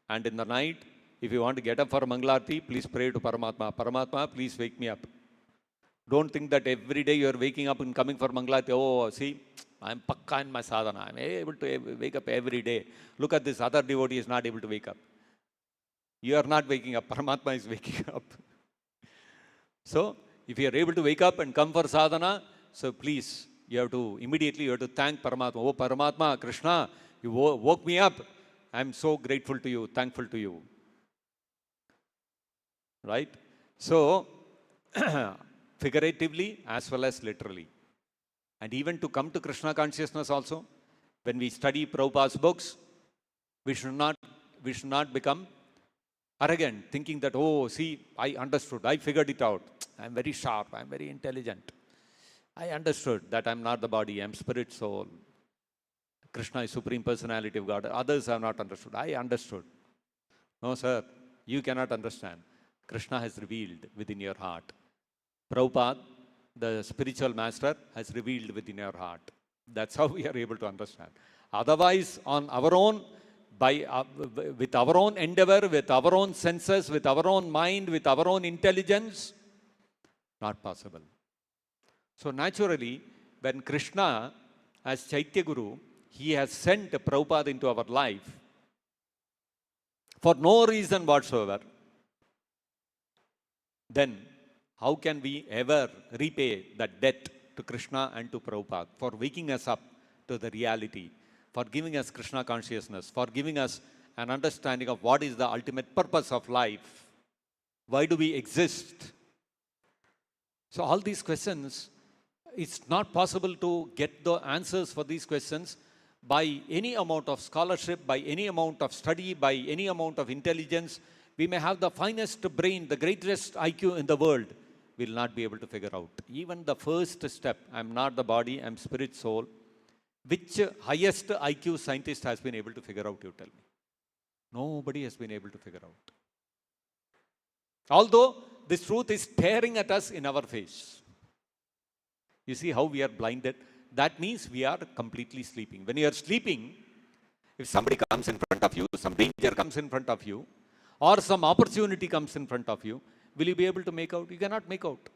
and in the night, if you want to get up for Mangalarti, please pray to Paramātmā. Paramātmā, please wake me up. Don't think that every day you are waking up and coming for Mangalarti. Oh, see, I am pakka in my sadhana. I am able to wake up every day. Look at this, other devotee is not able to wake up. You are not waking up. Paramātmā is waking up. So, if you are able to wake up and come for sadhana, so please, you have to thank Paramātmā. Oh, Paramātmā, Krishna, you woke me up. I am so grateful to you, thankful to you. Right? So, figuratively as well as literally. And even to come to Krishna consciousness also, when we study Prabhupada's books, we should not become arrogant, thinking that, oh, see, I understood, I figured it out. I am very sharp, I am very intelligent. I understood that I am not the body, I am spirit, soul. Krishna is Supreme Personality of God. Others have not understood. I understood. No, sir, you cannot understand. Krishna has revealed within your heart. Prabhupada, the spiritual master, has revealed within your heart. That's how we are able to understand. Otherwise, on our own, with our own endeavor, with our own senses, with our own mind, with our own intelligence, not possible. So naturally, when Krishna, as Chaitya Guru, he has sent Prabhupada into our life for no reason whatsoever, then how can we ever repay that debt to Krishna and to Prabhupada for waking us up to the reality, for giving us Krishna consciousness, for giving us an understanding of what is the ultimate purpose of life? Why do we exist? So all these questions, it's not possible to get the answers for these questions by any amount of scholarship, by any amount of study, by any amount of intelligence. We may have the finest brain, the greatest IQ in the world, will not be able to figure out. Even the first step, I'm not the body, I'm spirit, soul. Which highest IQ scientist has been able to figure out, you tell me? Nobody has been able to figure out. Although this truth is staring at us in our face. You see how we are blinded? That means we are completely sleeping. When you are sleeping, if somebody comes in front of you, some danger comes in front of you, or some opportunity comes in front of you, will you be able to make out? You cannot make out.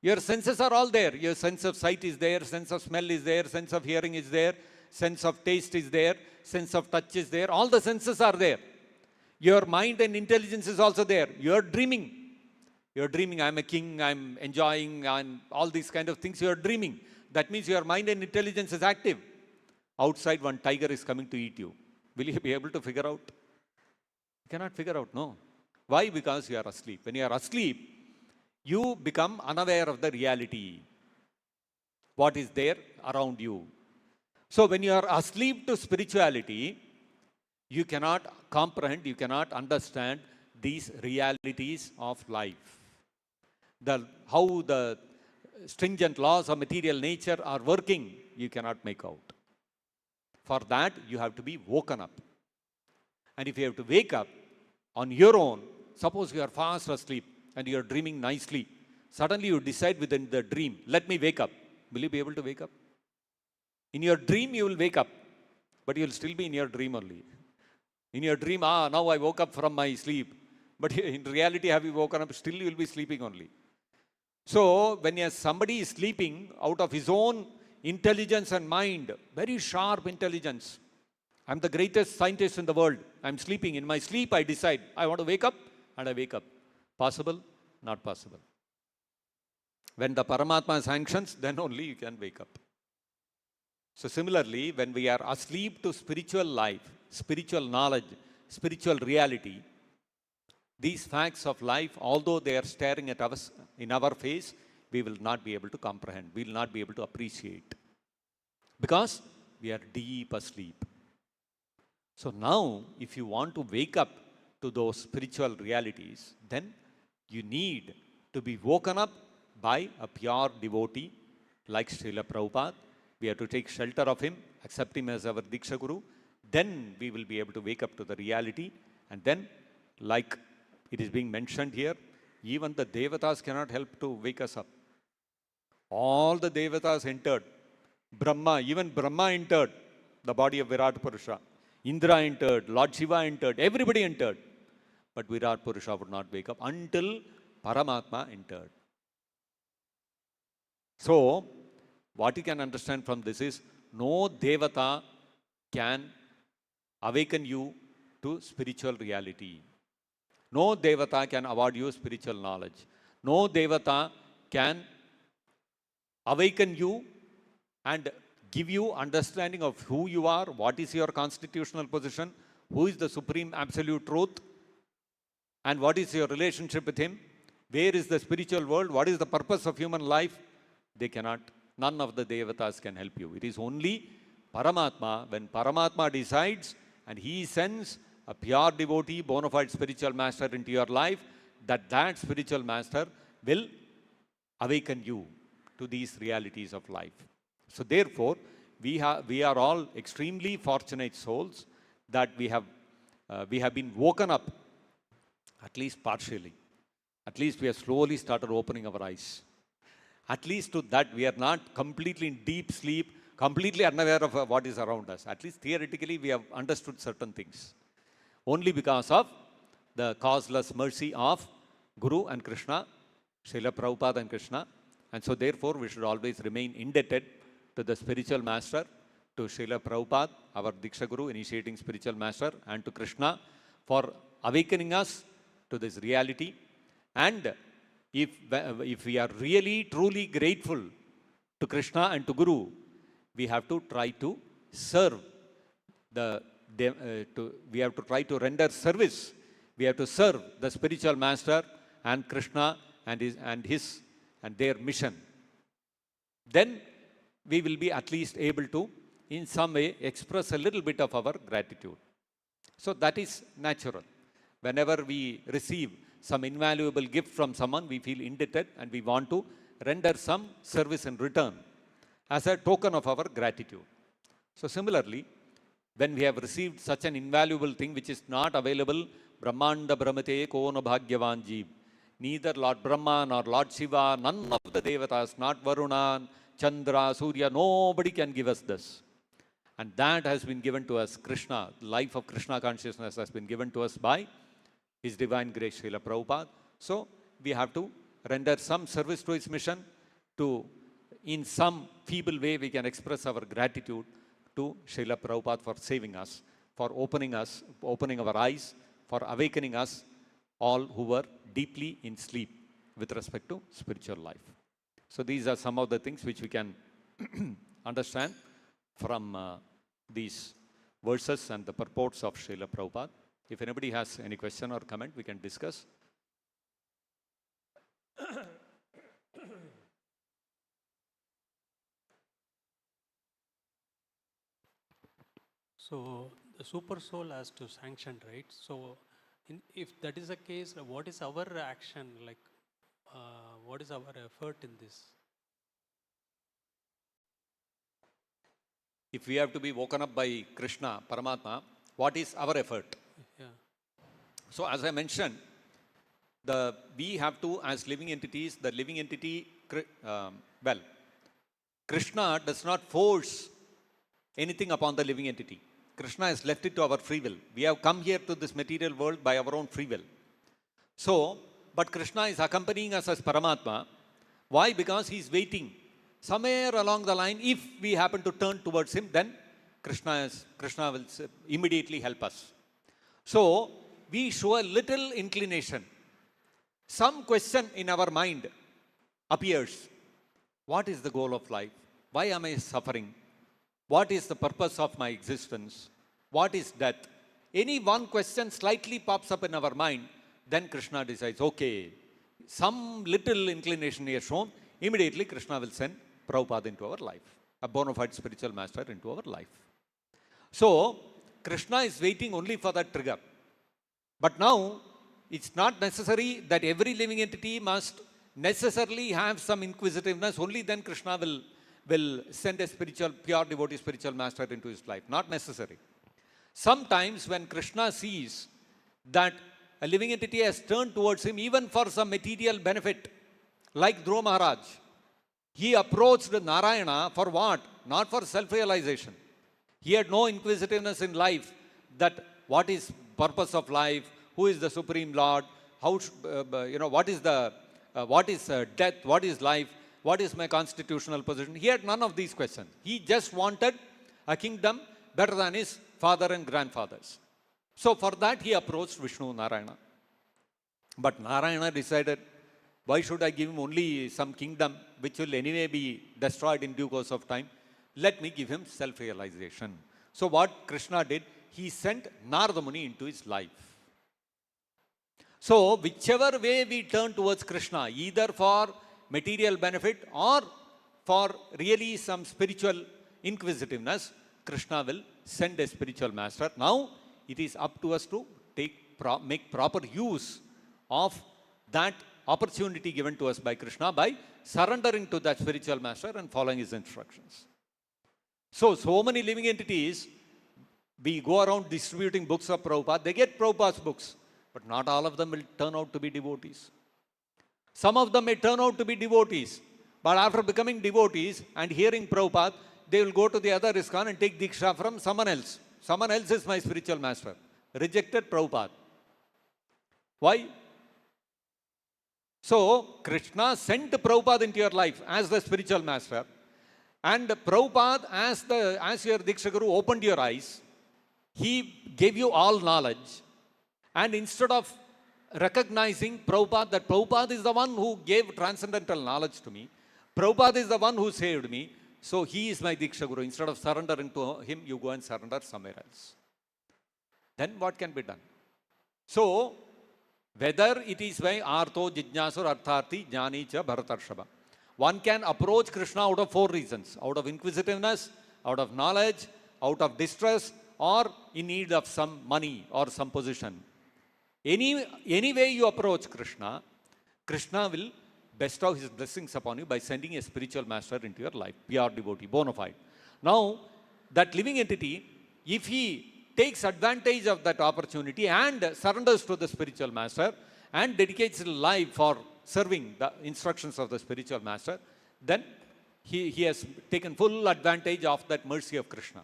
Your senses are all there. Your sense of sight is there, sense of smell is there, sense of hearing is there, sense of taste is there, sense of touch is there. All the senses are there. Your mind and intelligence is also there. You are dreaming. You're dreaming, I'm a king, I'm enjoying, and all these kind of things you're dreaming. That means your mind and intelligence is active. Outside, one tiger is coming to eat you. Will you be able to figure out? You cannot figure out, no. Why? Because you are asleep. When you are asleep, you become unaware of the reality. What is there around you. So when you are asleep to spirituality, you cannot comprehend, you cannot understand these realities of life. How the stringent laws of material nature are working, you cannot make out. For that, you have to be woken up. And if you have to wake up on your own, suppose you are fast asleep and you are dreaming nicely, suddenly you decide within the dream, let me wake up. Will you be able to wake up? In your dream, you will wake up, but you will still be in your dream only. In your dream, now I woke up from my sleep. But in reality, have you woken up? Still you will be sleeping only. So, when somebody is sleeping out of his own intelligence and mind, very sharp intelligence. I'm the greatest scientist in the world. I'm sleeping. In my sleep, I decide, I want to wake up, and I wake up. Possible? Not possible. When the Paramātmā sanctions, then only you can wake up. So similarly, when we are asleep to spiritual life, spiritual knowledge, spiritual reality, these facts of life, although they are staring at us in our face, we will not be able to comprehend. We will not be able to appreciate. Because we are deep asleep. So now, if you want to wake up to those spiritual realities, then you need to be woken up by a pure devotee like Śrīla Prabhupāda. We have to take shelter of him, accept him as our Diksha Guru. Then we will be able to wake up to the reality. And then, like it is being mentioned here, even the Devatas cannot help to wake us up. All the Devatas entered. Brahma, even Brahma entered the body of Virat Purusha. Indra entered, Lord Shiva entered, everybody entered. But Virat Purusha would not wake up until Paramātmā entered. So, what you can understand from this is, no Devata can awaken you to spiritual reality. No Devata can award you spiritual knowledge. No Devata can awaken you and give you understanding of who you are, what is your constitutional position, who is the supreme absolute truth, and what is your relationship with him, where is the spiritual world, what is the purpose of human life. They cannot, none of the Devatas can help you. It is only Paramātmā. When Paramātmā decides and he sends a pure devotee, bona fide spiritual master into your life, that spiritual master will awaken you to these realities of life. So therefore, we are all extremely fortunate souls that we have been woken up, at least partially. At least we have slowly started opening our eyes. At least to that, we are not completely in deep sleep, completely unaware of what is around us. At least theoretically, we have understood certain things. Only because of the causeless mercy of Guru and Krishna, Śrīla Prabhupāda and Krishna. And so therefore, we should always remain indebted to the spiritual master, to Śrīla Prabhupāda, our Diksha Guru, initiating spiritual master, and to Krishna for awakening us to this reality. And if we are really, truly grateful to Krishna and to Guru, we have to try to serve we have to try to render service. We have to serve the spiritual master and Krishna and their mission. Then we will be at least able to, in some way, express a little bit of our gratitude. So that is natural. Whenever we receive some invaluable gift from someone, we feel indebted and we want to render some service in return as a token of our gratitude. So similarly, when we have received such an invaluable thing which is not available, Brahmanda Brahmate Kona Bhagyavan Jeev, neither Lord Brahma nor Lord Shiva, none of the Devatas, not Varuna, Chandra, Surya, nobody can give us this. And that has been given to us, Krishna, life of Krishna consciousness has been given to us by His Divine Grace, Śrīla Prabhupāda. So, we have to render some service to His mission, in some feeble way we can express our gratitude to Śrīla Prabhupāda for saving us, for opening our eyes, for awakening us all who were deeply in sleep. with respect to spiritual life. So these are some of the things which we can understand from these verses and the purports of Śrīla Prabhupada. If anybody has any question or comment, we can discuss. So the Supersoul has to sanction, right? So if that is the case, what is our action? Like, what is our effort in this? If we have to be woken up by Krishna, Paramātmā, what is our effort? Yeah. So as I mentioned, we have to, as living entities, the living entity, Krishna does not force anything upon the living entity. Krishna has left it to our free will. We have come here to this material world by our own free will. So, but Krishna is accompanying us as Paramātmā. Why? Because he is waiting. Somewhere along the line, if we happen to turn towards him, then Krishna will immediately help us. So, we show a little inclination. Some question in our mind appears. What is the goal of life? Why am I suffering? What is the purpose of my existence? What is death? Any one question slightly pops up in our mind, then Krishna decides, okay, some little inclination he has shown, immediately Krishna will send Prabhupada into our life, a bona fide spiritual master into our life. So, Krishna is waiting only for that trigger. But now, it's not necessary that every living entity must necessarily have some inquisitiveness. Only then Krishna will send a pure devotee spiritual master into his life. Not necessary. Sometimes when Krishna sees that a living entity has turned towards him even for some material benefit, like Dhruva Maharaj, he approached Narayana for what? Not for self-realization. He had no inquisitiveness in life that what is purpose of life, who is the Supreme Lord, how what is death, what is life, what is my constitutional position. He had none of these questions. He just wanted a kingdom better than his father and grandfathers. So for that he approached Vishnu Narayana. But Narayana decided, why should I give him only some kingdom which will anyway be destroyed in due course of time? Let me give him self-realization. So what Krishna did, he sent Narada Muni into his life. So whichever way we turn towards Krishna, either for material benefit or for really some spiritual inquisitiveness, Krishna will send a spiritual master. Now it is up to us to make proper use of that opportunity given to us by Krishna by surrendering to that spiritual master and following his instructions. So many living entities, we go around distributing books of Prabhupada. They get Prabhupada's books, but not all of them will turn out to be devotees. Some of them may turn out to be devotees, but after becoming devotees and hearing Prabhupada, they will go to the other ISKCON and take Diksha from someone else. Someone else is my spiritual master. Rejected Prabhupada. Why? So, Krishna sent Prabhupada into your life as the spiritual master, and Prabhupada, as your Diksha Guru, opened your eyes. He gave you all knowledge, and instead of recognizing Prabhupada, that Prabhupada is the one who gave transcendental knowledge to me, Prabhupada is the one who saved me, so he is my Diksha Guru. Instead of surrendering to him, you go and surrender somewhere else. Then what can be done? So, whether it is by Artho, Jijñāsur, Artharthi, Jnani cha Bharatarshava, one can approach Krishna out of 4 reasons: out of inquisitiveness, out of knowledge, out of distress, or in need of some money or some position. Any way you approach Krishna, Krishna will bestow his blessings upon you by sending a spiritual master into your life, pure devotee, bona fide. Now, that living entity, if he takes advantage of that opportunity and surrenders to the spiritual master and dedicates his life for serving the instructions of the spiritual master, then he has taken full advantage of that mercy of Krishna.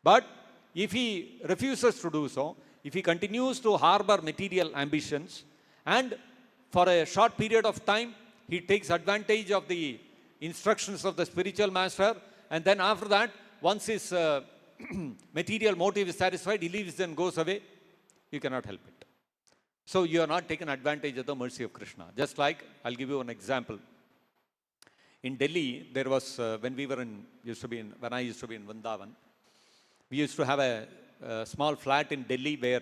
But if he refuses to do so, if he continues to harbor material ambitions, and for a short period of time he takes advantage of the instructions of the spiritual master, and then after that, once his material motive is satisfied, he leaves and goes away, you cannot help it. So you are not taken advantage of the mercy of Krishna. Just like, I'll give you an example. In Delhi, there was, when I used to be in Vrindavan, we used to have a small flat in Delhi where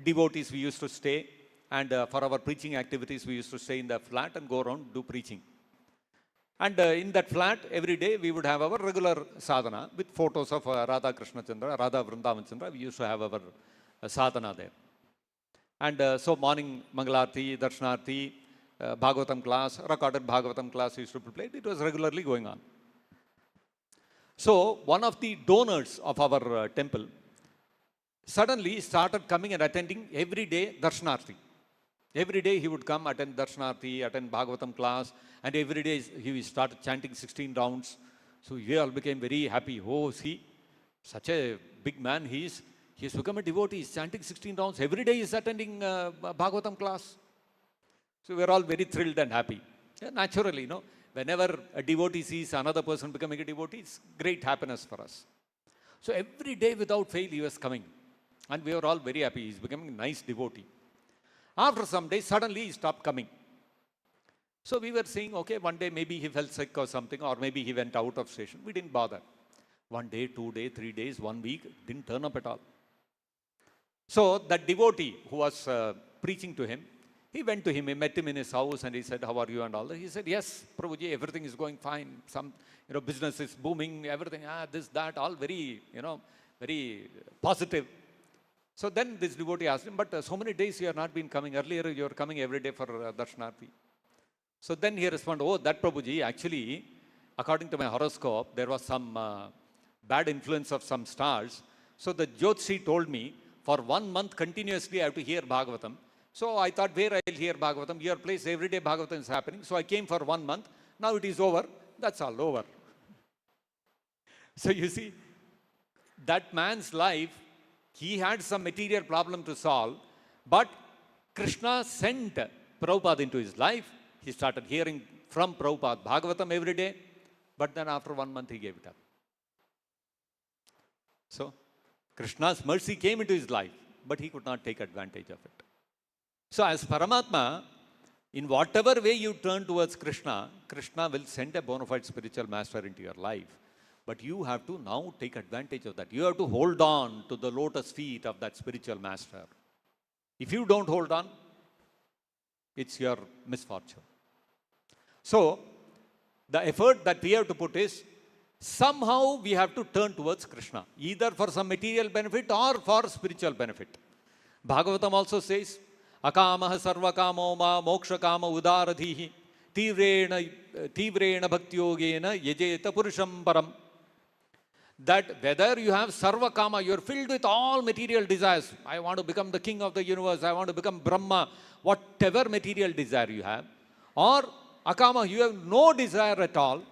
devotees we used to stay, and for our preaching activities we used to stay in the flat and go around do preaching. And in that flat, every day we would have our regular sadhana with photos of Radha Krishna Chandra, Radha Vrindavan Chandra. We used to have our sadhana there. And so morning Mangalarti, Darshanarti, Bhagavatam class, recorded Bhagavatam class used to be played. It was regularly going on. So one of the donors of our temple suddenly started coming and attending every day Darshanarti. Every day he would come, attend Darshanarti, attend Bhagavatam class, and every day he started chanting 16 rounds. So we all became very happy. Oh, see, such a big man he is. He has become a devotee. He is chanting 16 rounds. Every day he is attending Bhagavatam class. So we are all very thrilled and happy. Yeah, naturally, whenever a devotee sees another person becoming a devotee, it's great happiness for us. So every day without fail he was coming. And we were all very happy. He's becoming a nice devotee. After some days, suddenly he stopped coming. So we were saying, okay, one day maybe he felt sick or something, or maybe he went out of station. We didn't bother. 1 day, 2 days, 3 days, 1 week, didn't turn up at all. So that devotee who was preaching to him, he went to him, he met him in his house and he said, how are you and all that. He said, yes, Prabhuji, everything is going fine. Some, business is booming, everything, this, that, all very, very positive. So then this devotee asked him, but so many days you have not been coming. Earlier you were coming every day for Darshanarti. So then he responded, oh, that Prabhuji, actually, according to my horoscope, there was some bad influence of some stars. So the Jyotshi told me, for 1 month continuously I have to hear Bhagavatam. So I thought, where I'll hear Bhagavatam? Your place, every day Bhagavatam is happening. So I came for 1 month. Now it is over. That's all over. So you see, that man's life, he had some material problem to solve, but Krishna sent Prabhupada into his life. He started hearing from Prabhupada Bhagavatam every day, but then after 1 month he gave it up. So Krishna's mercy came into his life, but he could not take advantage of it. So as Paramātmā, in whatever way you turn towards Krishna, Krishna will send a bona fide spiritual master into your life. But you have to now take advantage of that. You have to hold on to the lotus feet of that spiritual master. If you don't hold on, it's your misfortune. So the effort that we have to put is, somehow we have to turn towards Krishna, either for some material benefit or for spiritual benefit. Bhagavatam also says, Akamaha sarvakamo ma moksha kama udaradhihi tivrena bhaktiyogena yajeta purusham param. That whether you have sarva kama, you are filled with all material desires. I want to become the king of the universe. I want to become Brahma. Whatever material desire you have. Or akama, you have no desire at all.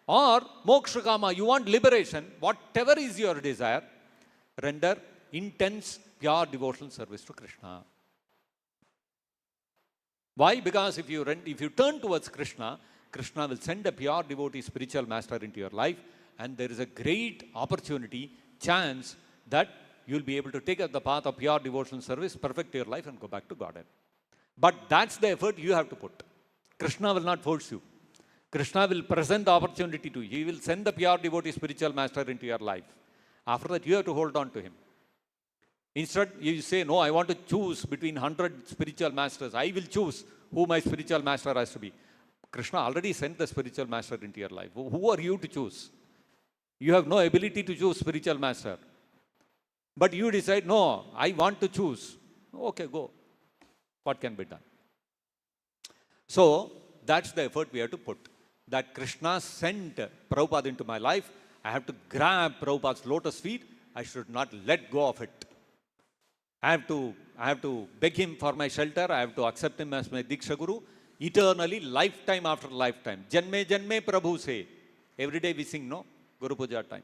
Or moksha kama, you want liberation. Whatever is your desire, render intense, pure devotional service to Krishna. Why? Because if you turn towards Krishna, Krishna will send a pure devotee spiritual master into your life, and there is a great opportunity, chance that you will be able to take up the path of pure devotional service, perfect your life and go back to Godhead. But that's the effort you have to put. Krishna will not force you. Krishna will present the opportunity to you. He will send the pure devotee spiritual master into your life. After that, you have to hold on to him. Instead, you say, no, I want to choose between 100 spiritual masters. I will choose who my spiritual master has to be. Krishna already sent the spiritual master into your life. Who are you to choose? You have no ability to choose spiritual master. But you decide, no, I want to choose. Okay, go. What can be done? So, that's the effort we have to put. That Krishna sent Prabhupada into my life. I have to grab Prabhupada's lotus feet. I should not let go of it. I have to beg him for my shelter. I have to accept him as my Diksha Guru. Eternally, lifetime after lifetime. Janme Janme Prabhu se. Every day we sing, no? Guru Puja time.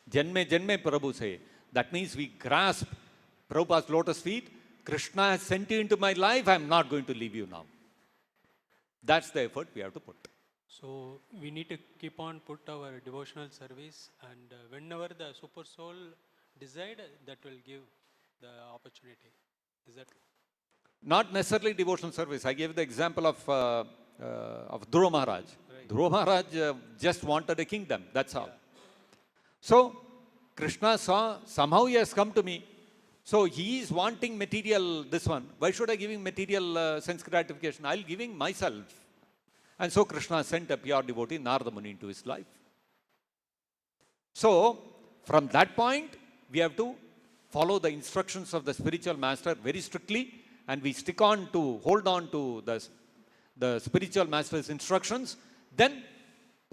Janme Janme Prabhu se. That means we grasp Prabhupada's lotus feet. Krishna has sent you into my life. I am not going to leave you now. That's the effort we have to put. So we need to keep on put our devotional service, and whenever the Supersoul decide, that will give the opportunity. Is that? Not necessarily devotional service. I gave the example of Dhruva Maharaj. Dhruva Maharaj just wanted a kingdom, that's all. So, Krishna saw, somehow he has come to me. So, he is wanting material, this one. Why should I give him material sense gratification? I'll give him myself. And so, Krishna sent a pure devotee, Narada Muni, into his life. So, from that point, we have to follow the instructions of the spiritual master very strictly, and we hold on to the spiritual master's instructions. Then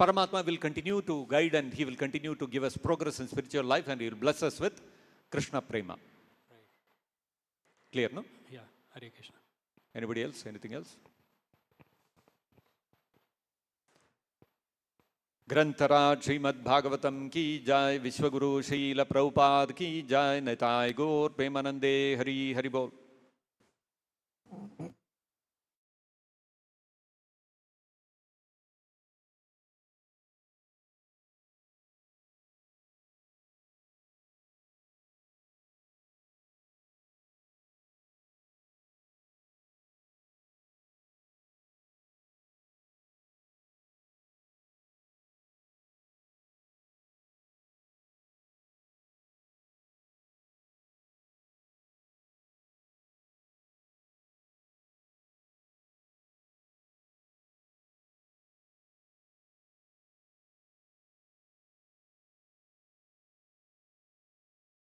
Paramātmā will continue to guide, and he will continue to give us progress in spiritual life, and he will bless us with Krishna Prema. Right. Clear, no? Yeah, Hare Krishna. Anybody else? Anything else? ग्रंथराज Shrimad Bhagavatam की जय, विश्वगुरु श्रील प्रभुपाद की जय, निताय गौर प्रेमानंदे हरि हरि बोल।